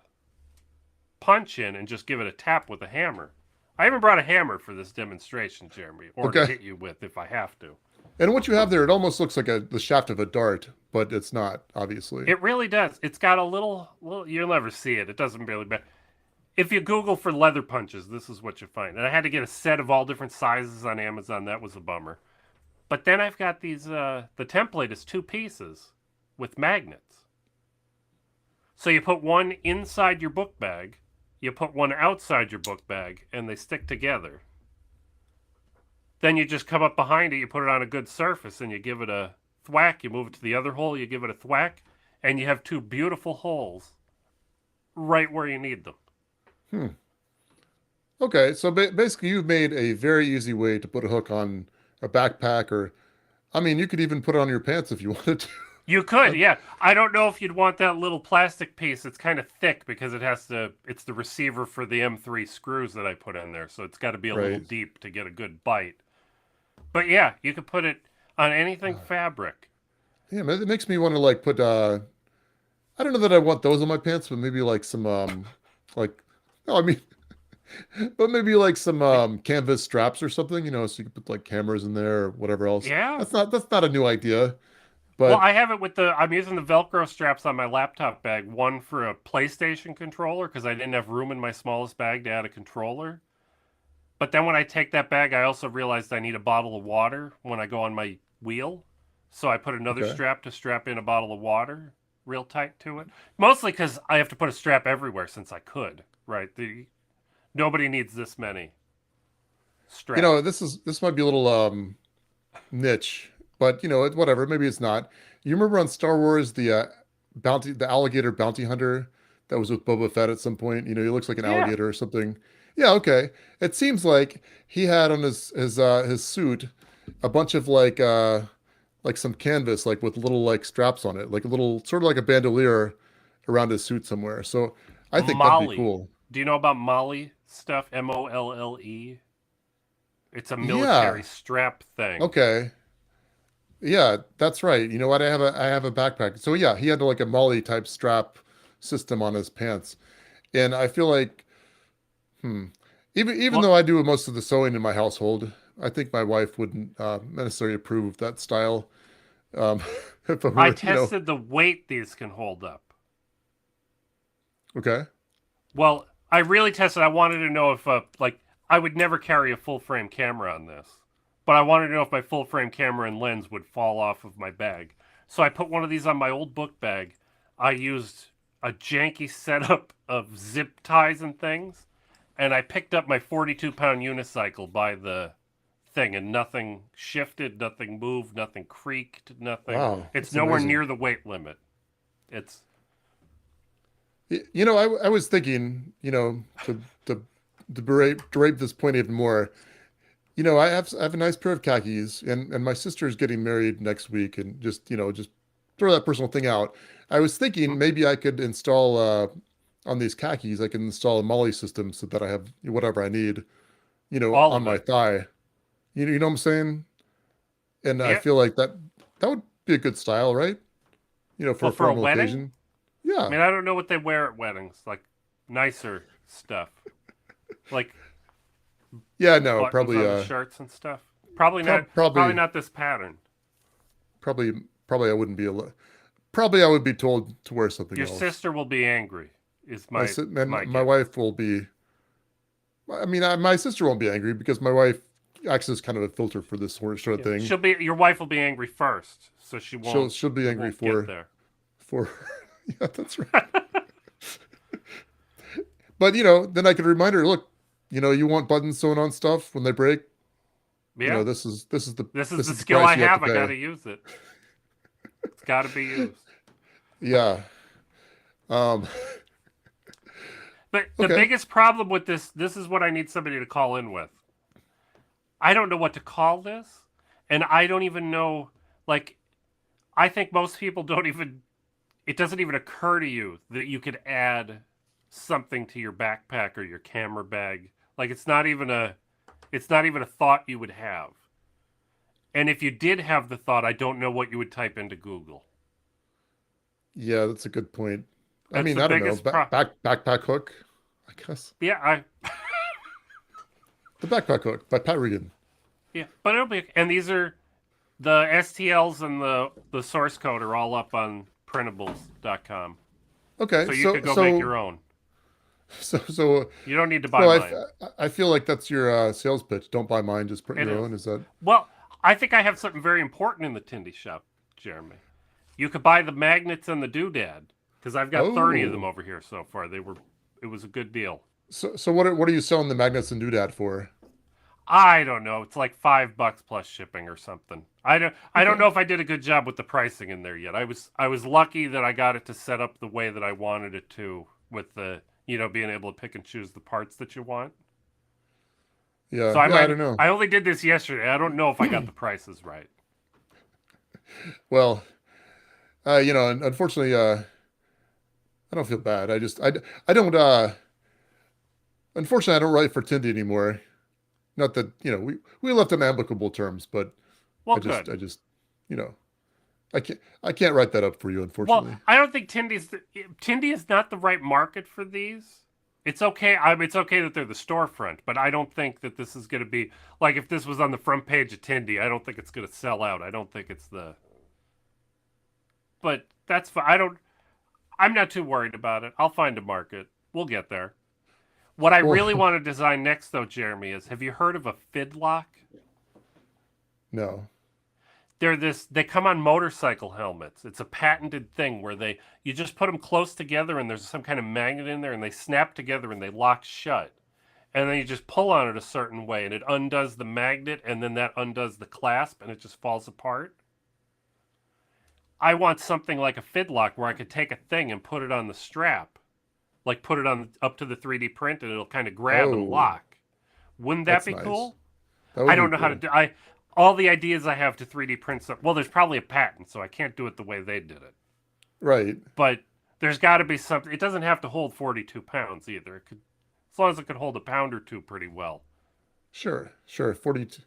punch in and just give it a tap with a hammer. I even brought a hammer for this demonstration, Jeremy, or to Okay. hit you with if I have to. And what you have there, it almost looks like the shaft of a dart, but it's not, obviously. It really does. It's got a little. You'll never see it. It doesn't really matter. If you Google for leather punches, this is what you find. And I had to get a set of all different sizes on Amazon. That was a bummer. But then I've got these. The template is 2 pieces with magnets. So you put one inside your book bag, you put one outside your book bag, and they stick together. Then you just come up behind it, you put it on a good surface, and you give it a thwack. You move it to the other hole, you give it a thwack, and you have two beautiful holes right where you need them. Hmm. Okay, so basically you've made a very easy way to put a hook on a backpack or, I mean, you could even put it on your pants if you wanted to. You could, yeah. I don't know if you'd want that little plastic piece. It's kind of thick because it's the receiver for the M3 screws that I put in there. So it's got to be a little Right. deep to get a good bite. But yeah, you could put it on anything fabric. Yeah, man, it makes me want to like put I don't know that I want those on my pants, but maybe like some like no, I mean but maybe like some canvas straps or something, so you can put like cameras in there or whatever else. Yeah. That's not a new idea, Well, but I have it with I'm using the Velcro straps on my laptop bag. One for a PlayStation controller because I didn't have room in my smallest bag to add a controller. But then when I take that bag, I also realized I need a bottle of water when I go on my wheel. So I put another okay. strap to strap in a bottle of water real tight to it. Mostly because I have to put a strap everywhere since I could, right? Nobody needs this many straps. This might be a little niche, but whatever, maybe it's not. You remember on Star Wars the alligator bounty hunter that was with Boba Fett at some point. You know, he looks like an Yeah. alligator or something. Yeah, okay. It seems like he had on his suit a bunch of like some canvas like with little like straps on it, like a little sort of like a bandolier around his suit somewhere. So I think that'd be Molly. cool. Do you know about Molly stuff? Molle. It's a military Yeah. strap thing. Okay. Yeah, that's right. You know what? I have a backpack. So yeah, he had like a Molly type strap system on his pants. And I feel like, hmm, even Well, though I do most of the sewing in my household, I think my wife wouldn't necessarily approve of that style. Um, if I I were, tested the weight these can hold up. okay. Well, I really tested. I wanted to know if, like, I would never carry a full frame camera on this, but I wanted to know if my full frame camera and lens would fall off of my bag. So I put one of these on my old book bag. I used a janky setup of zip ties and things, and I picked up my 42-pound unicycle by the thing, and nothing shifted, nothing moved, nothing creaked, nothing. Wow, It's that's nowhere amazing. near the weight limit. It's You know, I was thinking, you know, to berate this point even more. You know, I have a nice pair of khakis, and my sister's getting married next week, and just just throw that personal thing out. I was thinking maybe I could install on these khakis, I can install a Molly system so that I have whatever I need, all on of my it. thigh. You know what I'm saying? And I Yeah. feel like that would be a good style, right? You know, for Well, a for a formal wedding, occasion. I Yeah. mean, I don't know what they wear at weddings, like nicer stuff, like Yeah, no, buttons probably on the shirts and stuff. Probably not. Probably probably not this pattern. probably I wouldn't be probably I would be told to wear something Your else. sister will be angry. Is my And my my guess. wife will be. I mean, my sister won't be angry because my wife acts as kind of a filter for this sort of Yeah. thing. She'll be. Your wife will be angry first, so she won't. She'll be It angry won't get there. for. Yeah, that's right. But then I could remind her, look, you want buttons sewn on stuff when they break. Yeah. This is the This is this the is the skill price I you have have. to I got to pay. use it. It's got to be used. Yeah. Um. But the Okay. biggest problem with this is what I need somebody to call in with. I don't know what to call this, and I don't even know. Like, I think most people don't even. It doesn't even occur to you that you could add something to your backpack or your camera bag. Like, it's not even a. It's not even a thought you would have. And if you did have the thought, I don't know what you would type into Google. Yeah, that's a good point. I That's mean, the I don't know. biggest pro. Backpack hook, I guess. Yeah, The backpack hook by Pat Regan. yeah, but it'll be. And these are the STLs and the source code are all up on printables.com. Okay, So you could go make your own. so You don't need to buy so mine. I feel like that's your sales pitch. Don't buy mine, just print It your is. own. Is that Well, I think I have something very important in the Tindy shop, Jeremy. You could buy the magnets and the doodad because I've got 30 of them Oh. over here so far. It was a good deal. so? What are you selling the magnets and doodad for? I don't know. It's like $5 plus shipping or something. I don't Okay. know if I did a good job with the pricing in there yet. I was lucky that I got it to set up the way that I wanted it to with the being able to pick and choose the parts that you want. Yeah, So I I don't know. I only did this yesterday. I don't know if I got the prices right. Well, unfortunately, I don't feel bad. I don't. Unfortunately, I don't write for Tindy anymore. Not that we left on amicable terms, but Well, I just good. I just you know I can't write that up for you, Well, unfortunately. I don't think Tindy is not the right market for these. It's okay. It's okay that they're the storefront, but I don't think that this is going to be like if this was on the front page of Tindy. I don't think it's going to sell out. I don't think it's the. But that's fine. I'm not too worried about it. I'll find a market. We'll get there. What I really Well, want to design next, though, Jeremy, is have you heard of a Fidlock? no. They come on motorcycle helmets. It's a patented thing where you just put them close together and there's some kind of magnet in there and they snap together and they lock shut. And then you just pull on it a certain way and it undoes the magnet and then that undoes the clasp and it just falls apart. I want something like a Fidlock where I could take a thing and put it on the strap, like put it on up to the 3D print, and it'll kind of grab and Oh, lock. Wouldn't that that's be nice. cool? That I would be don't know how to cool. do. I all the ideas I have to 3D print stuff. Well, there's probably a patent, so I can't do it the way they did it. Right. But there's got to be something. It doesn't have to hold 42 pounds either. It could, as long as it could hold a pound or two pretty well. Sure. Sure. 42.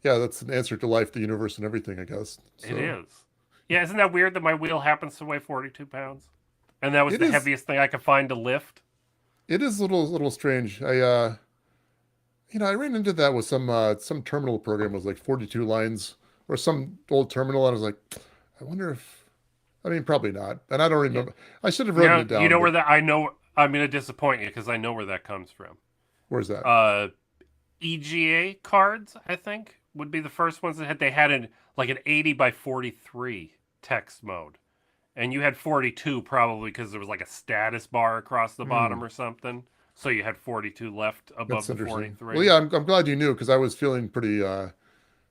Yeah, that's an answer to life, the universe, and everything, I guess. It So is. Yeah, isn't that weird that my wheel happens to weigh 42 pounds? And that was it the is. heaviest thing I could find to lift. It is a little strange. I ran into that with some terminal program was like 42 lines or some old terminal, and I was like, I wonder if. I mean, probably not. And I don't Yeah. remember. I should have written Now it you down, know but where that. I know. I'm gonna disappoint you because I know where that comes from. where's that? Uh, EGA cards, I think, would be the first ones that had. They had an 80 by 43 text mode, and you had 42 probably because there was like a status bar across the Hmm, bottom or something. So you had 42 left above that's the interesting. 43. Well, yeah, I'm glad you knew because I was feeling pretty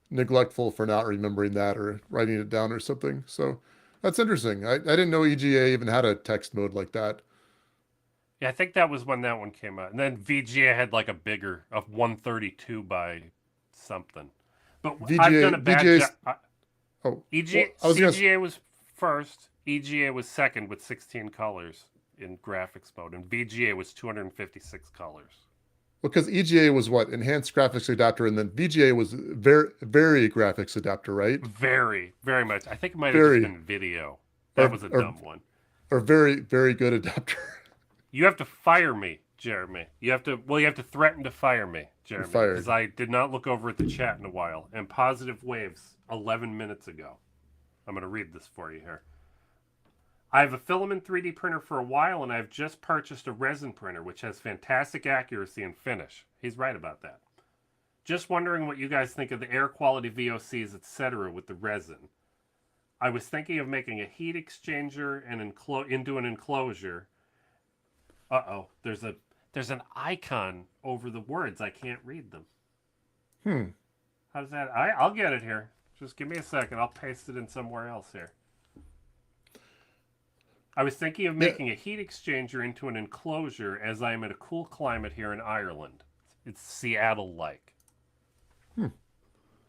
neglectful for not remembering that or writing it down or something. So that's interesting. I didn't know EGA even had a text mode like that. Yeah, I think that was when that one came out. And then VGA had like a bigger of 132 by something. But I've done VGA a bad job. VGA's. Oh, well, EGA, I was gonna. CGA was first. EGA was second with 16 colors in graphics mode, and VGA was 256 colors. Because EGA was what? Enhanced graphics adapter, and then VGA was very graphics adapter, right? Very, very much. I think it might have just Very been video. That or was a or dumb one. or very good adapter. You have to fire me, Jeremy. You have to threaten to fire me, You're Jeremy, because fired. I did not look over at the chat in a while. And Positive Waves 11 minutes ago. I'm going to read this for you here. I have a filament 3D printer for a while, and I've just purchased a resin printer, which has fantastic accuracy and finish. He's right about that. Just wondering what you guys think of the air quality VOCs, etc. with the resin. I was thinking of making a heat exchanger and into an enclosure. Uh-oh, there's an icon over the words. I can't read them. Hmm. How does that? I'll get it here. Just give me a second. I'll paste it in somewhere else here. I was thinking of Yeah. making a heat exchanger into an enclosure as I am in a cool climate here in Ireland. It's Seattle-like. Hmm.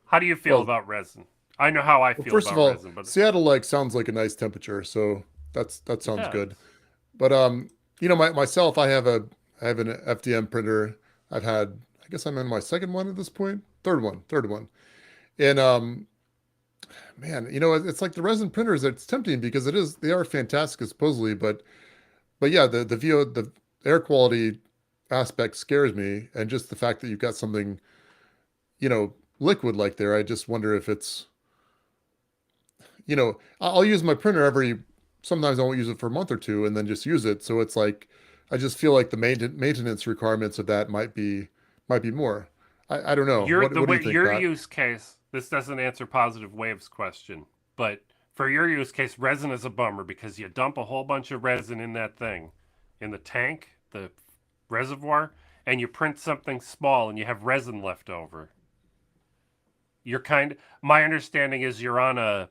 How do you feel Well, about resin? I know how I well, feel first of about all, resin, but Seattle like sounds like a nice temperature, so that it sounds does. good. But myself, I have an FDM printer. I've had, I guess I'm in my second one at this point, third one, and man, it's like the resin printers. It's tempting because they are fantastic supposedly, but yeah, the air quality aspect scares me, and just the fact that you've got something liquid like there, I just wonder if it's I'll use my printer sometimes I won't use it for a month or two and then just use it. So it's like, I just feel like the maintenance requirements of that might be more. I don't know. Your What do you think, your Pat? use case. This doesn't answer Positive Waves question, but for your use case, resin is a bummer because you dump a whole bunch of resin in that thing, in the tank, the reservoir, and you print something small and you have resin left over. My understanding is you're on a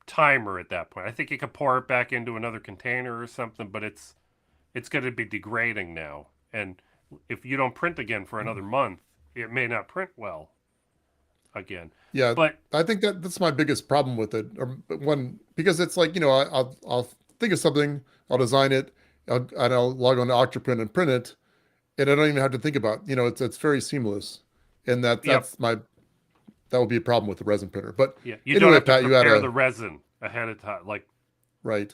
timer at that point. I think you could pour it back into another container or something, but it's going to be degrading now. And if you don't print again for another month, it may not print well again. Yeah, But I think that's my biggest problem with it. Or one because it's like, I'll think of something, I'll design it, and I'll log on to Octoprint and print it, and I don't even have to think about, it's very seamless. And yep, that would be a problem with the resin printer. But yeah, you don't anyway, have to Pat, you had prepare the a resin ahead of time. right.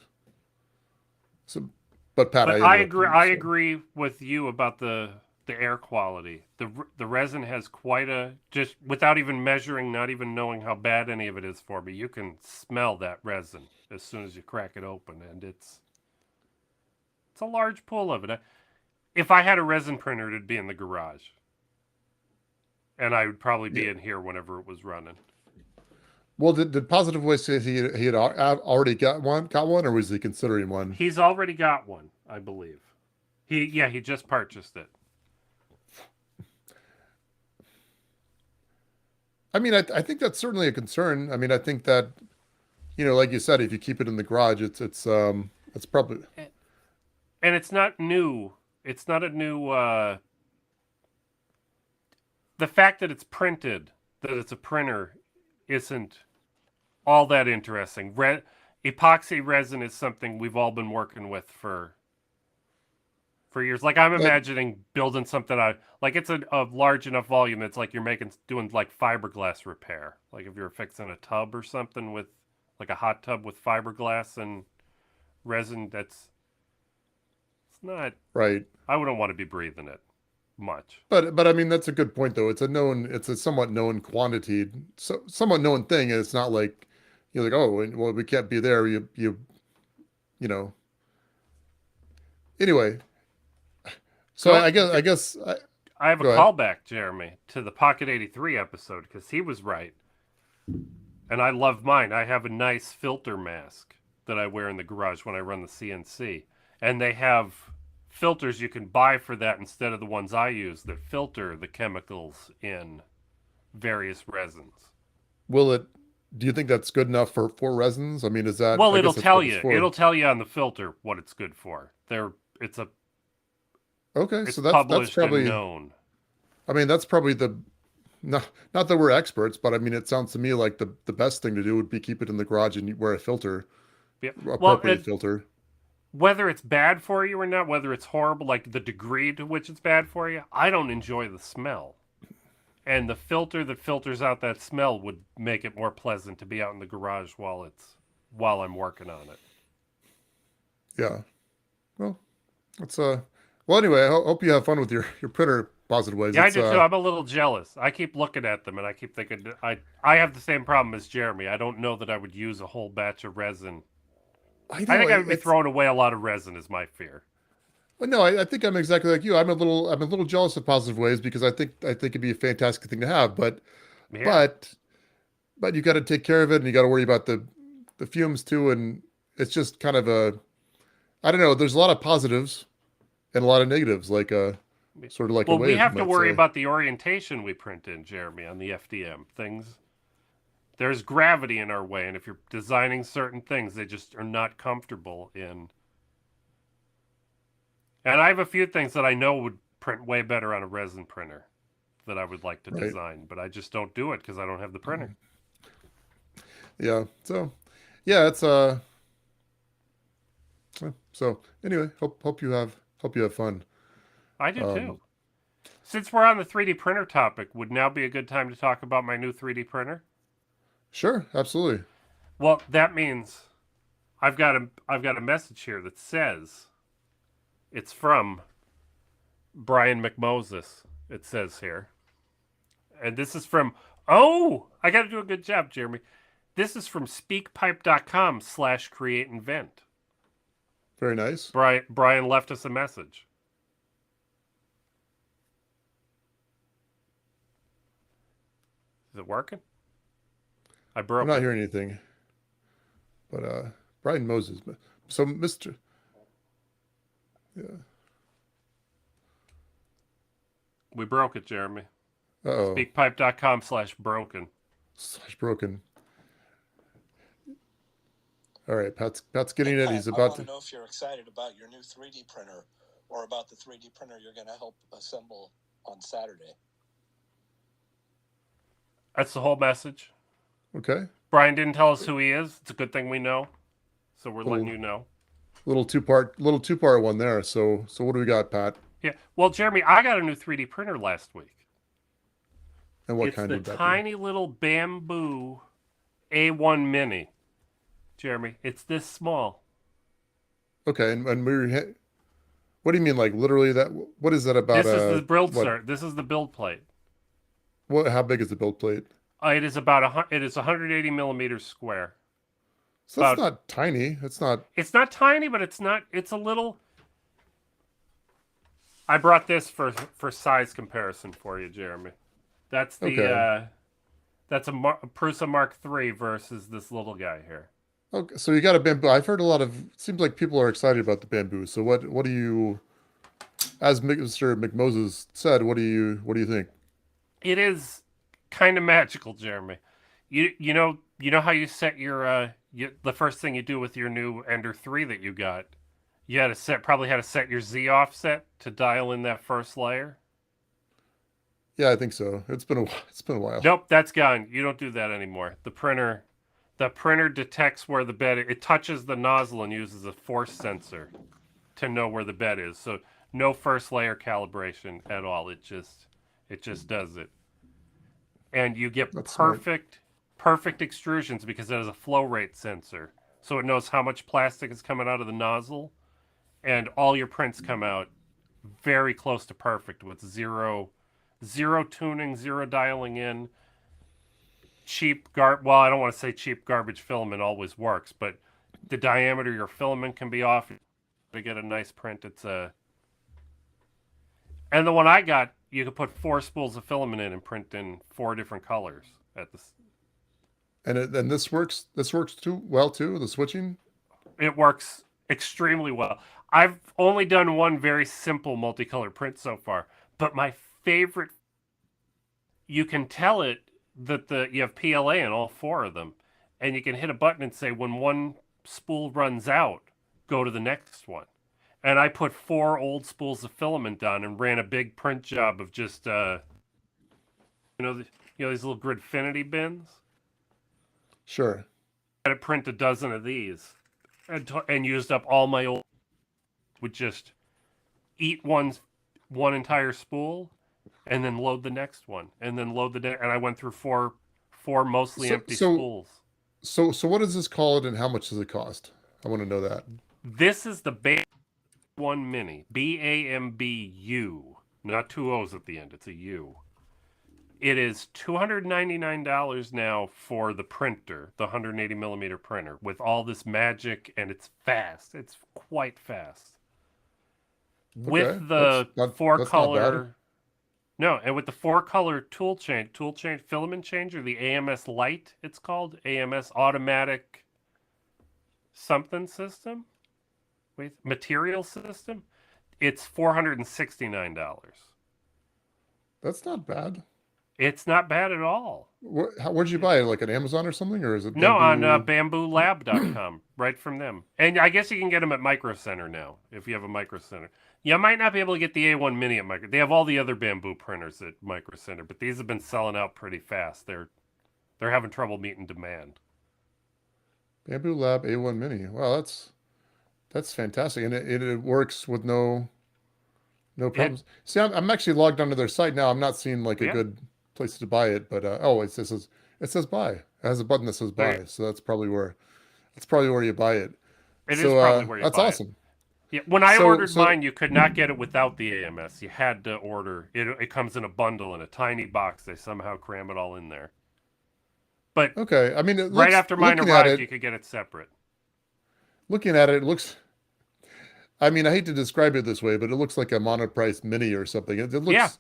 So, but Pat, I But I interrupted agree. you. I So agree with you about the air quality. The resin has quite a just without even measuring, not even knowing how bad any of it is for me. You can smell that resin as soon as you crack it open, and it's a large pool of it. If I had a resin printer, it'd be in the garage, and I would probably yeah. be in here whenever it was running. Well, did Positive Voice say he had already got one, or was he considering one? He's already got one, I believe. He just purchased it. I mean, I think that's certainly a concern. I mean, I think that like you said, if you keep it in the garage, it's probably And it's not new. It's not a new. The fact that it's printed, that it's a printer, isn't all that interesting. Epoxy resin is something we've all been working with for years. Like I'm that, imagining building something out like it's a large enough volume. It's like you're doing like fiberglass repair. Like if you're fixing a tub or something with like a hot tub with fiberglass and resin. It's not. right. I wouldn't want to be breathing it much. But I mean that's a good point though. It's a somewhat known quantity, so somewhat known thing, and it's not like you're like, oh, well, we can't be there. You know. Anyway, so Go, I guess I have a go ahead. callback, Jeremy, to the Pocket 83 episode because he was right. And I love mine. I have a nice filter mask that I wear in the garage when I run the CNC. And they have filters you can buy for that instead of the ones I use that filter the chemicals in various resins. Will it? Do you think that's good enough for resins? I mean, is that? Well, I it'll guess that's tell what it's you. for. It'll tell you on the filter what it's good for. Okay, It's so that's published and probably. known. I mean, that's probably the. Not that we're experts, but I mean, it sounds to me like the best thing to do would be keep it in the garage and wear a filter, Yeah. Well, appropriate filter. whether it's bad for you or not, whether it's horrible, like the degree to which it's bad for you, I don't enjoy the smell. And the filter that filters out that smell would make it more pleasant to be out in the garage while I'm working on it. Yeah. Well, it's Well, anyway, I hope you have fun with your printer. Positive ways. Yeah, I It's do too. I'm a little jealous. I keep looking at them and I keep thinking I have the same problem as Jeremy. I don't know that I would use a whole batch of resin. I I know think I would be it's. throwing away a lot of resin is my fear. Well, no, I think I'm exactly like you. I'm a little jealous of positive ways because I think it'd be a fantastic thing to have, Yeah. but but you got to take care of it and you got to worry about the fumes too, and it's just kind of a I don't know. There's a lot of positives and a lot of negatives, like sort of like a Well, we wave, you have to might worry say. about the orientation we print in, Jeremy, on the FDM. There's gravity in our way, and if you're designing certain things, they just are not comfortable in. And I have a few things that I know would print way better on a resin printer that I would like to Right. design, but I just don't do it because I don't have the printer. Yeah. So yeah, it's so anyway, hope you have fun. I do Um, too. Since we're on the 3D printer topic, would now be a good time to talk about my new 3D printer? sure, absolutely. Well, that means I've got a message here that says it's from Brian McMoses. It says here. And this is from I got to do a good job, Jeremy. This is from speakpipe.com/createinvent. Very nice. Brian left us a message. Is it working? I I'm broke not it. hearing anything, but Brian Moses. So Mr. Yeah. We broke it, Jeremy. Uh-oh. Speakpipe.com/broken. Slash broken. All right, Pat's getting it. Pat, He's I about want to. to know if you're excited about your new 3D printer or about the 3D printer you're going to help assemble on Saturday. That's the whole message. Okay. Brian didn't tell us who he is. It's a good thing we know. So we're letting Little you know. little two part one there. So what do we got, Pat? Yeah. Well, Jeremy, I got a new 3D printer last week. And what It's kind the would that tiny little Bamboo A1 Mini. Jeremy, it's this small. be? Okay, and what do you mean, like literally that? What is that about? This is the build what? cert. This is the build plate. What? How big is the build plate? It is about it is 180 millimeters square. So that's About- not tiny. It's not. It's not tiny, but it's not. It's a little. I brought this for size comparison for you, Jeremy. That's the Okay. that's a Prusa Mark III versus this little guy here. Okay, so you got a bamboo. I've heard a lot of. It seems like people are excited about the bamboo. So what do you, as Mr. McMoses said, what do you think? It is kind of magical, Jeremy. You know how you set your the first thing you do with your new Ender 3 that you got, you had to probably had to set your Z offset to dial in that first layer. Yeah, I think so. It's been a while. Nope, that's gone. You don't do that anymore. The printer detects where the bed. It touches the nozzle and uses a force sensor to know where the bed is. So no first layer calibration at all. It just does it, and you get That's smart. perfect extrusions because it has a flow rate sensor, so it knows how much plastic is coming out of the nozzle, and all your prints come out very close to perfect with zero tuning, zero dialing in. Well, I don't want to say cheap garbage filament always works, but the diameter of your filament can be off to get a nice print. And the one I got, you could put 4 spools of filament in and print in 4 different colors at this. And this works too well too, the switching. It works extremely well. I've only done one very simple multicolor print so far, but my favorite, you can tell it that you have PLA in all 4 of them, and you can hit a button and say when one spool runs out, go to the next one. And I put 4 old spools of filament on and ran a big print job of just these little Gridfinity bins. Sure. I had to print a dozen of these, and used up all my old. Would just eat one entire spool, and then load the next one, and then load and I went through four mostly empty spools. So what is this called, and how much does it cost? I want to know that. This is the BAMBU Mini, BAMBU, not 2 O's at the end. It's a U. It is $299 now for the printer, the 180 millimeter printer, with all this magic, and it's fast. It's quite fast. Okay. With the That's 4-color, no, and with the 4-color tool change filament changer, the AMS Lite, it's called AMS Automatic something system, material system. It's $469. That's not bad. It's not bad at all. Where'd you buy it? Like at Amazon or something, or is it? No, on BambooLab.com, right from them. And I guess you can get them at Micro Center now if you have a Micro Center. You might not be able to get the A1 Mini at Micro. They have all the other Bamboo printers at Micro Center, but these have been selling out pretty fast. They're having trouble meeting demand. Bamboo Lab A1 Mini. Wow, that's fantastic, and it works with no problems. See, I'm actually logged onto their site now. I'm not seeing like a good place to buy it, but it says buy. It has a button that says buy, so that's probably where you buy it. It is probably where you buy it. That's awesome. Yeah, when I ordered mine, you could not get it without the AMS. You had to order it. It comes in a bundle in a tiny box. They somehow cram it all in there. But okay, I mean, right after mine arrived, you could get it separate. Looking at it, it looks. I mean, I hate to describe it this way, but it looks like a Monoprice Mini or something. It looks.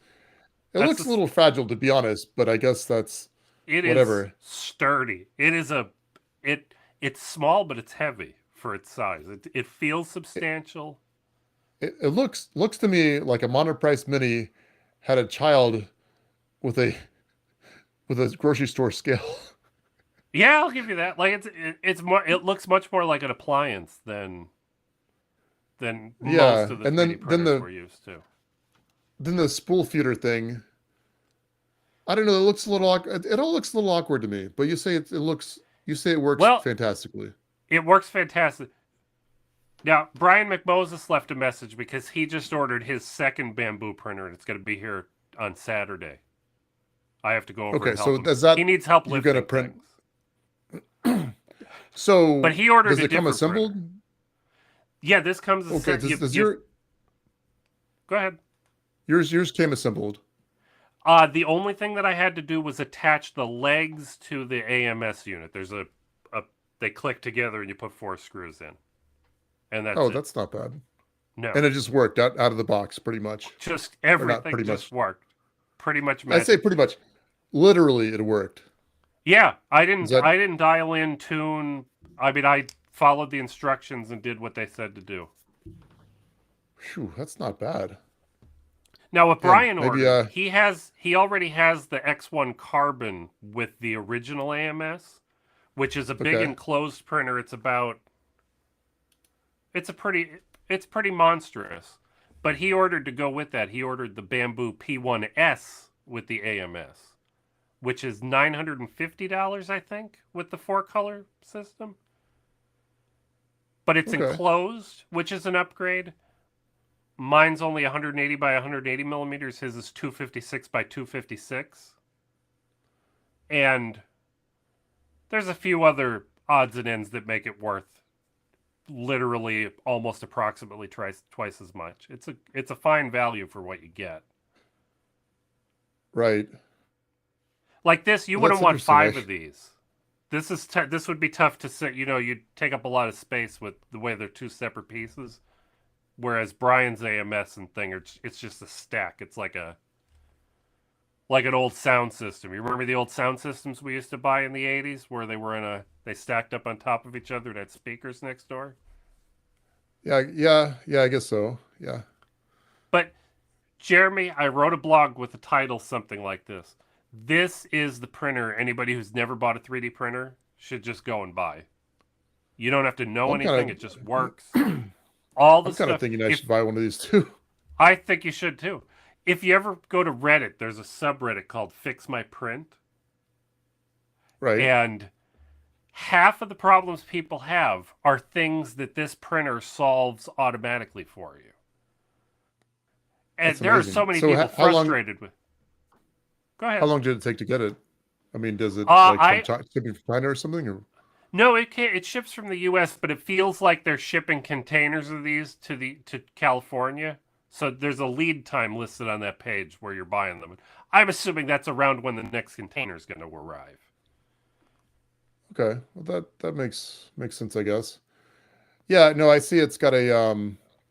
It looks a little fragile, to be honest, but I guess that's whatever. Is sturdy. It's small, but it's heavy for its size. It feels substantial. It looks to me like a Monoprice Mini had a child with a grocery store scale. Yeah, I'll give you that. Like it looks much more like an appliance than most of the 3D printers we're used to. Then the spool feeder thing, I don't know. It looks a little awkward. It all looks a little awkward to me. But you say it works fantastically. It works fantastic. Now, Brian McMoses left a message because he just ordered his second Bamboo printer, and it's going to be here on Saturday. I have to go over and help him. He needs help lifting things. So, but he ordered. Does it come assembled? Printer. Yeah, this comes. Okay. Go ahead. Yours came assembled. The only thing that I had to do was attach the legs to the AMS unit. There's they click together and you put 4 screws in. And that's it. That's not bad. No. And it just worked out of the box pretty much. Just everything worked. Pretty much magic. I say pretty much. Literally it worked. Yeah, I didn't dial in, tune. I mean, I followed the instructions and did what they said to do. Phew, that's not bad. Now, what Brian ordered, he already has the X1 Carbon with the original AMS, which is a big Okay. enclosed printer. It's pretty monstrous. But he ordered to go with that. He ordered the Bamboo P1S with the AMS, which is $950, I think, with the 4-color system. But it's Okay. enclosed, which is an upgrade. Mine's only 180 by 180 millimeters. His is 256 by 256. And there's a few other odds and ends that make it worth literally almost approximately twice as much. It's a fine value for what you get. Right. Like this, you Well, wouldn't that's want interesting. 5 of these. This would be tough to sit. You'd take up a lot of space with the way they're 2 separate pieces. Whereas Brian's AMS and thing, it's just a stack. It's like an old sound system. You remember the old sound systems we used to buy in the 80s where they stacked up on top of each other and had speakers next door? Yeah, I guess so. Yeah. But Jeremy, I wrote a blog with a title something like this. This is the printer anybody who's never bought a 3D printer should just go and buy. You don't have to know I'm anything. kinda It just works. All the I'm kind of stuff. thinking I should buy one of these too. I think you should too. If you ever go to Reddit, there's a subreddit called Fix My Print. Right. And half of the problems people have are things that this printer solves automatically for you. And That's there are amazing. so many So people how long- frustrated with. Go ahead. How long did it take to get it? I mean, does it shipping from China or something? Or No, it ships from the U.S., but it feels like they're shipping containers of these to California. So there's a lead time listed on that page where you're buying them. I'm assuming that's around when the next container is going to arrive. okay, well that makes sense, I guess. Yeah, no, I see it's got a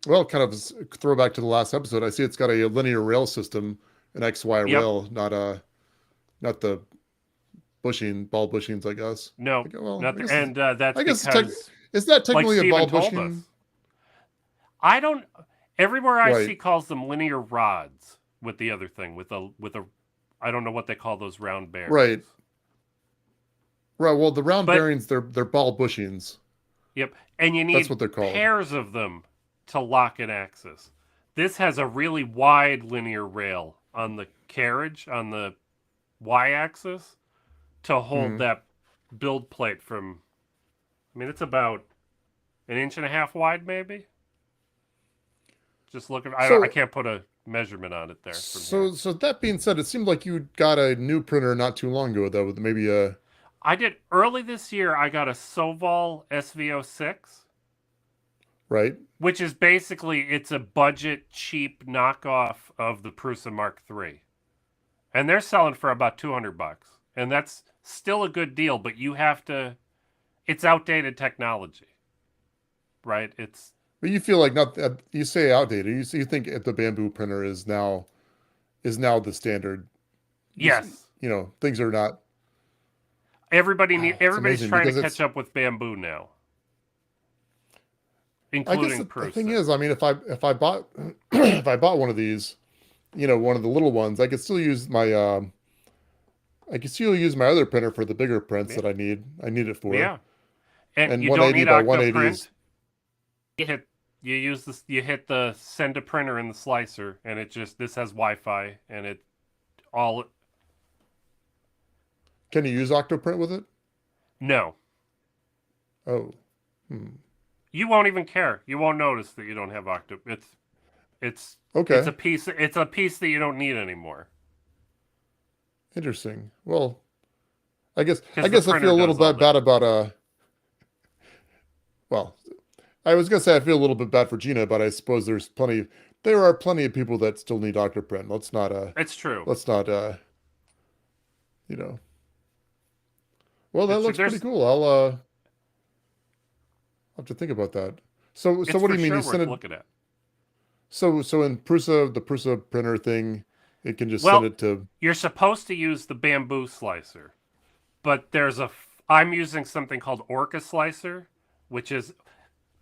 well, kind of throwback to the last episode. I see it's got a linear rail system, an XY Yep. rail, not the ball bushings, I guess. No, Okay, well, nothing. I guess And that's I guess because, is that like technically a Steven ball told bushing? us, I don't. Everywhere I Right. see calls them linear rods with the other thing with a. I don't know what they call those round bearings. Right. Right. Well, the round But- bearings, they're ball bushings. Yep, and you need That's what they're called. pairs of them to lock an axis. This has a really wide linear rail on the carriage on the y-axis to hold Mhm. that build plate from. I mean, it's about 1.5 inches wide, maybe. Just looking, So- I can't put a measurement on it there. From So, here. so that being said, it seemed like you got a new printer not too long ago, though, with maybe a I did early this year. I got a Soval SV06, right. which is basically it's a budget, cheap knockoff of the Prusa Mark III, and they're selling for about $200, and that's still a good deal. But you have to, it's outdated technology, right? It's But you feel like not you say outdated. You think the bamboo printer is now the standard. yes. You know, things are not. Everybody's amazing trying to because it's- catch up with bamboo now, I including guess the Prusa. thing is, I mean, if I bought if I bought one of these, you know, one of the little ones, I could still use my other printer for the bigger prints that I need. I need it for. Yeah, and you 180 don't by need 180 is. Octoprint. You hit the send a printer in the slicer, and this has Wi-Fi, and it all Can you use Octoprint with it? no. Oh, You won't even care. You won't notice that you don't have Octo. It's okay. It's a piece. It's a piece that you don't need anymore. Interesting. Well, I guess 'Cause I the guess I printer feel a little does all bit bad about well, I was gonna say I feel a little bit bad for Gina, but I suppose there are plenty of people that still need Octoprint. Let's not It's true. you know. Well, that It's- looks pretty there's- cool. I'll have to think about that. So It's what do for you mean sure you worth send it looking at. so in Prusa, the Prusa printer thing, it can just Well, send it to You're supposed to use the bamboo slicer, but I'm using something called Orca Slicer, which is,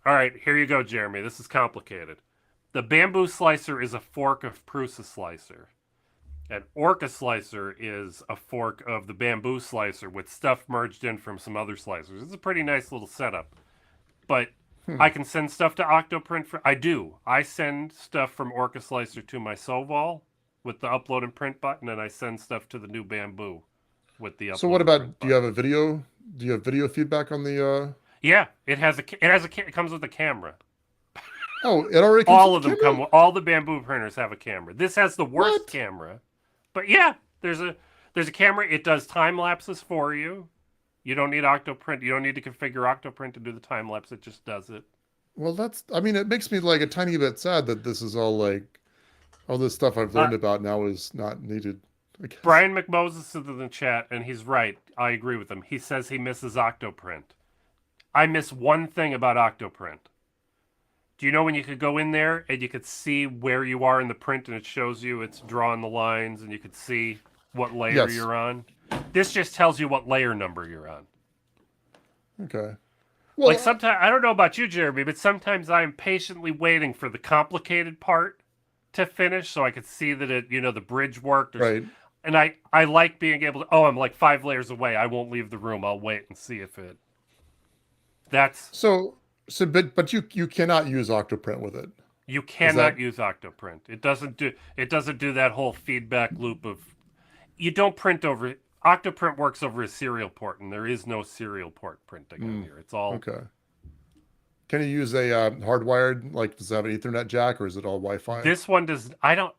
all right, here you go, Jeremy. This is complicated. The bamboo slicer is a fork of Prusa Slicer. And Orca Slicer is a fork of the Bamboo Slicer with stuff merged in from some other slicers. It's a pretty nice little setup. But I can send stuff to Octoprint. I do. I send stuff from Orca Slicer to my Sovol with the upload and print button, and I send stuff to the new Bamboo with the upload. So what and about, print do you button. have a video? Do you have video feedback on the, Yeah, it comes with a camera. oh, it already comes All with of the them camera? come. All the Bamboo printers have a camera. This has the worst What? camera, but yeah, there's a camera. It does time lapses for you. You don't need Octoprint. You don't need to configure Octoprint to do the time lapse. It just does it. Well, I mean, it makes me like a tiny bit sad that this is all like, all this stuff I've learned about now is not needed, I guess. Brian McMoses is in the chat, and he's right. I agree with him. He says he misses Octoprint. I miss one thing about Octoprint. Do you know when you could go in there and you could see where you are in the print and it shows you it's drawing the lines and you could see what layer Yes. you're on? This just tells you what layer number you're on. Okay. Well, Like sometimes, I don't know about you, Jeremy, but sometimes I'm patiently waiting for the complicated part to finish so I could see that it, the bridge worked. right. And I like being able to, I'm like 5 layers away. I won't leave the room. I'll wait and see if it. That's, So, but you cannot use Octoprint with it. you cannot that- use Octoprint. It doesn't do that whole feedback loop of, you don't print over, Octoprint works over a serial port and there is no serial port printing on here. It's all, Okay. Can you use a hardwired, like, does it have an Ethernet jack or is it all Wi-Fi? this one does, I don't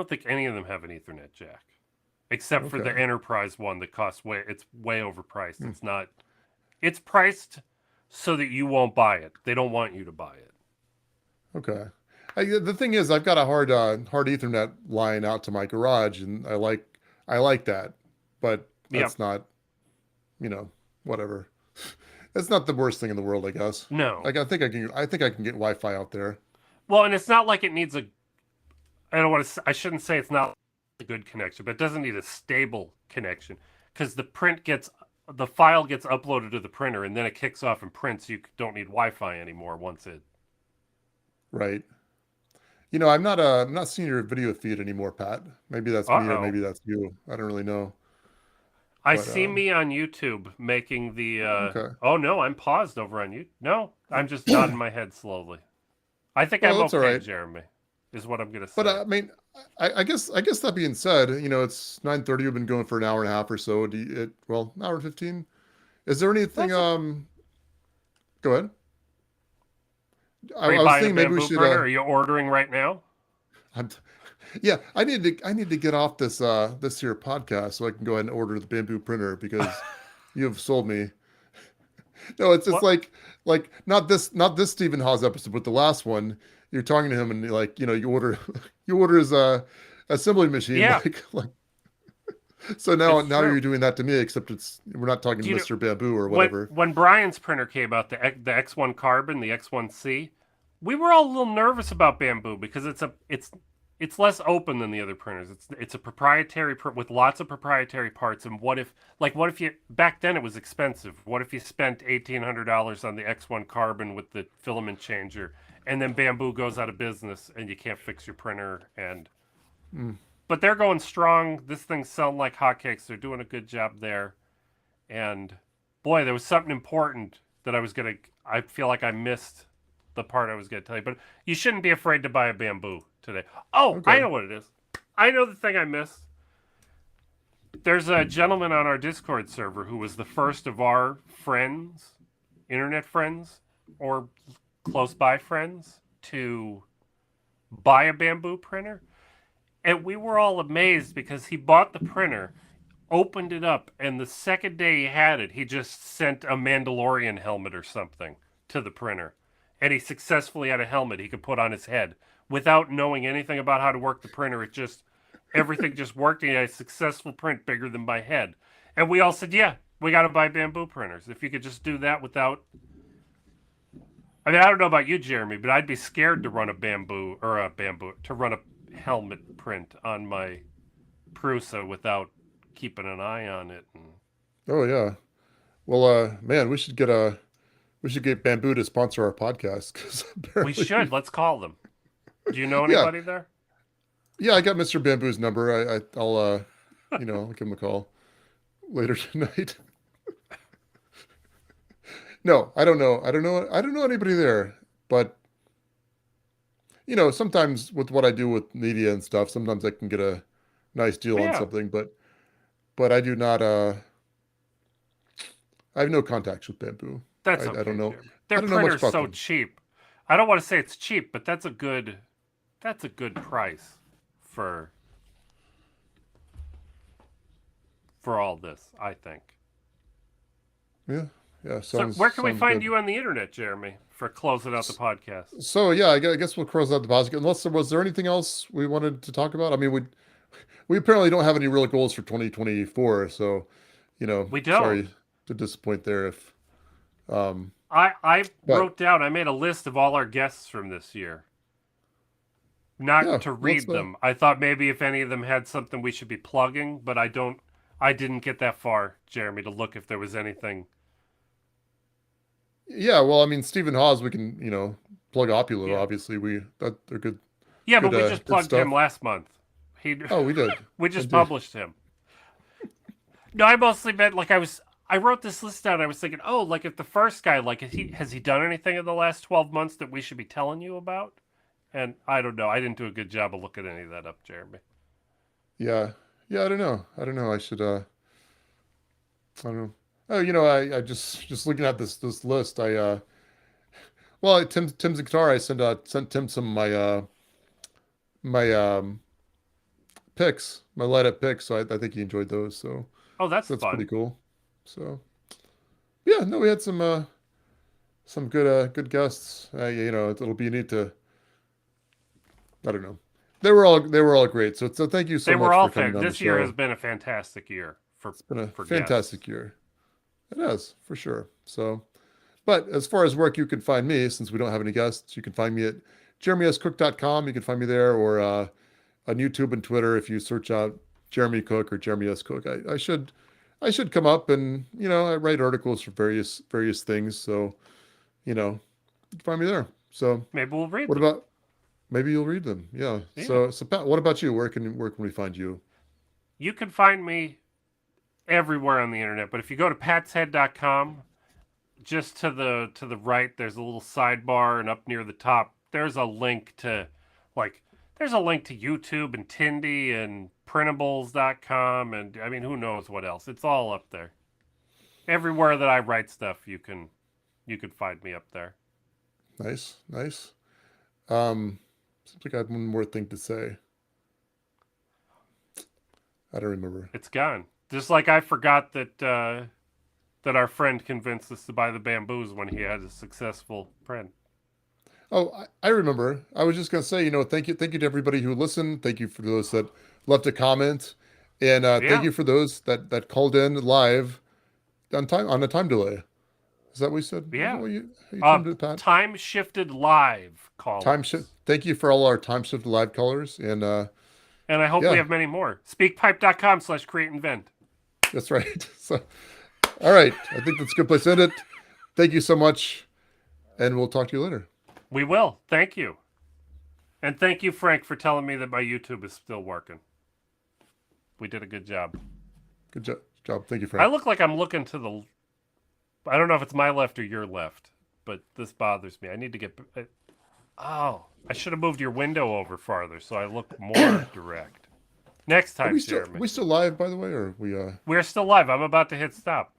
think any of them have an Ethernet jack. Except for the Okay. enterprise one that costs it's way overpriced. It's not, it's priced so that you won't buy it. They don't want you to buy it. Okay. The thing is, I've got a hard Ethernet line out to my garage, and I like that, but that's not, whatever. It's not the worst thing in the world, I guess. No. Like I think I can get Wi-Fi out there. Well, and it's not like it needs I shouldn't say it's not a good connection, but it doesn't need a stable connection because the file gets uploaded to the printer and then it kicks off and prints. You don't need Wi-Fi anymore once it. Right. I'm not seeing your video feed anymore, Pat. Maybe that's me or Uh-oh. maybe that's you. I don't really know. I But, see me on YouTube making the. Okay. Oh no, I'm paused over on YouTube. No, I'm just nodding my head slowly. I think Well, I'm that's okay, all right. Jeremy. Is what I'm gonna say. But I mean, I guess that being said, it's 9:30. We've been going for an hour and a half or so. An hour and 15. Is there anything? Go ahead. Are you I was buying a thinking maybe we bamboo should. printer? Are you ordering right now? Yeah, I need to get off this here podcast so I can go ahead and order the bamboo printer because you have sold me. No, it's What? like not this Stephen Hawes episode, but the last one. You're talking to him and you order his assembly machine. Yeah. Like so now It's true. you're doing that to me, except we're not talking to Do you Mr. Bamboo or whatever. When Brian's printer came out, the X1 Carbon, the X1C, we were all a little nervous about Bamboo because it's less open than the other printers. It's a proprietary print with lots of proprietary parts. And what if you back then it was expensive? What if you spent $1,800 on the X1 Carbon with the filament changer, and then Bamboo goes out of business and you can't fix your printer and. But they're going strong. This thing's selling like hotcakes. They're doing a good job there. And boy, there was something important that I feel like I missed the part I was going to tell you. But you shouldn't be afraid to buy a Bamboo today. Oh, Okay. I know what it is. I know the thing I missed. There's a gentleman on our Discord server who was the first of our friends, internet friends, or close by friends, to buy a Bamboo printer. And we were all amazed because he bought the printer, opened it up, and the second day he had it, he just sent a Mandalorian helmet or something to the printer. And he successfully had a helmet he could put on his head without knowing anything about how to work the printer. Everything just worked, and he had a successful print bigger than my head. And we all said, yeah, we got to buy Bamboo printers. If you could just do that without... I mean, I don't know about you, Jeremy, but I'd be scared to run to run a helmet print on my Prusa without keeping an eye on it. And Oh yeah. Well, man, we should get Bamboo to sponsor our podcast because we should. Let's call them. Do you know Yeah. anybody there? Yeah, I got Mr. Bamboo's number. I'll I'll give him a call later tonight. No, I don't know. I don't know anybody there. But sometimes with what I do with media and stuff, sometimes I can get a nice deal on Yeah, something. But I do not. I have no contacts with Bamboo. that's I don't okay, know. Jeremy. I Their don't know much printer's about so them. cheap. I don't want to say it's cheap, but that's a good price for all this, I think. Yeah, yeah. So, where can we Sounds find good. you on the internet, Jeremy, for closing out the podcast? So yeah, I guess we'll close out the podcast. Unless was there anything else we wanted to talk about? I mean, we apparently don't have any real goals for 2024. So, We don't. sorry to disappoint there. If I but wrote down. I made a list of all our guests from this year. Not yeah, to what's read the them. I thought maybe if any of them had something we should be plugging, but I don't. I didn't get that far, Jeremy, to look if there was anything. Yeah, well, I mean, Stephen Hawes, we can plug Opula. Yeah. Obviously, they're good, Yeah, but we just good plugged stuff. him last month. He Oh, we did. we just Indeed. published him. No, I mostly meant like I wrote this list down. I was thinking, oh, like if the first guy, like has he done anything in the last 12 months that we should be telling you about? And I don't know. I didn't do a good job of looking any of that up, Jeremy. Yeah, yeah. I don't know. I don't know. I should. I don't know. Oh, I just looking at this list. Well, Tim's guitar. I sent Tim some of my picks, my light up picks. So I think he enjoyed those. So Oh, that's that's pretty fun. cool. So yeah, no, we had some good guests. It'll be neat to. I don't know. They were all great. So thank you They so were much all for coming fan. on the This year has show. been a fantastic year It's been a for guests. fantastic year. It has for sure. So, but as far as work, you can find me since we don't have any guests. You can find me at jeremyscook.com. You can find me there or on YouTube and Twitter if you search out Jeremy Cook or Jeremy S. Cook. I should come up and I write articles for various things. So you can find me there. So Maybe we'll read what them. about maybe you'll read them? Yeah. Yeah. So Pat, what about you? Where can we find you? You can find me everywhere on the internet, but if you go to patshead.com, just to the right, there's a little sidebar, and up near the top, there's a link to like there's a link to YouTube and Tindy and printables.com, and I mean who knows what else. It's all up there. Everywhere that I write stuff, you can find me up there. Nice, nice. Seems like I have one more thing to say. I don't remember. It's gone. Just like I forgot that our friend convinced us to buy the bamboos when he had a successful print. Oh, I remember. I was just gonna say, thank you to everybody who listened. Thank you for those that left a comment, and thank Yeah. you for those that called in live on a time delay. Is that what you said? Is that Yeah. how you termed it, Pat? Time shifted live Time shift. callers. Thank you for all our time shift live callers, and And I hope we yeah, have many more. Speakpipe.com/create invent. that's right. So, all right, I think that's a good place to end it. Thank you so much, and we'll talk to you later. We will. Thank you. And thank you, Frank, for telling me that my YouTube is still working. We did a good job. Good job. Thank you, I Frank. look like I'm looking to the. I don't know if it's my left or your left, but this bothers me. I need to get. Oh, I should have moved your window over farther so I look more direct. Next Are time, Jeremy. we still live, by the way, or we We're still live. I'm about to hit stop.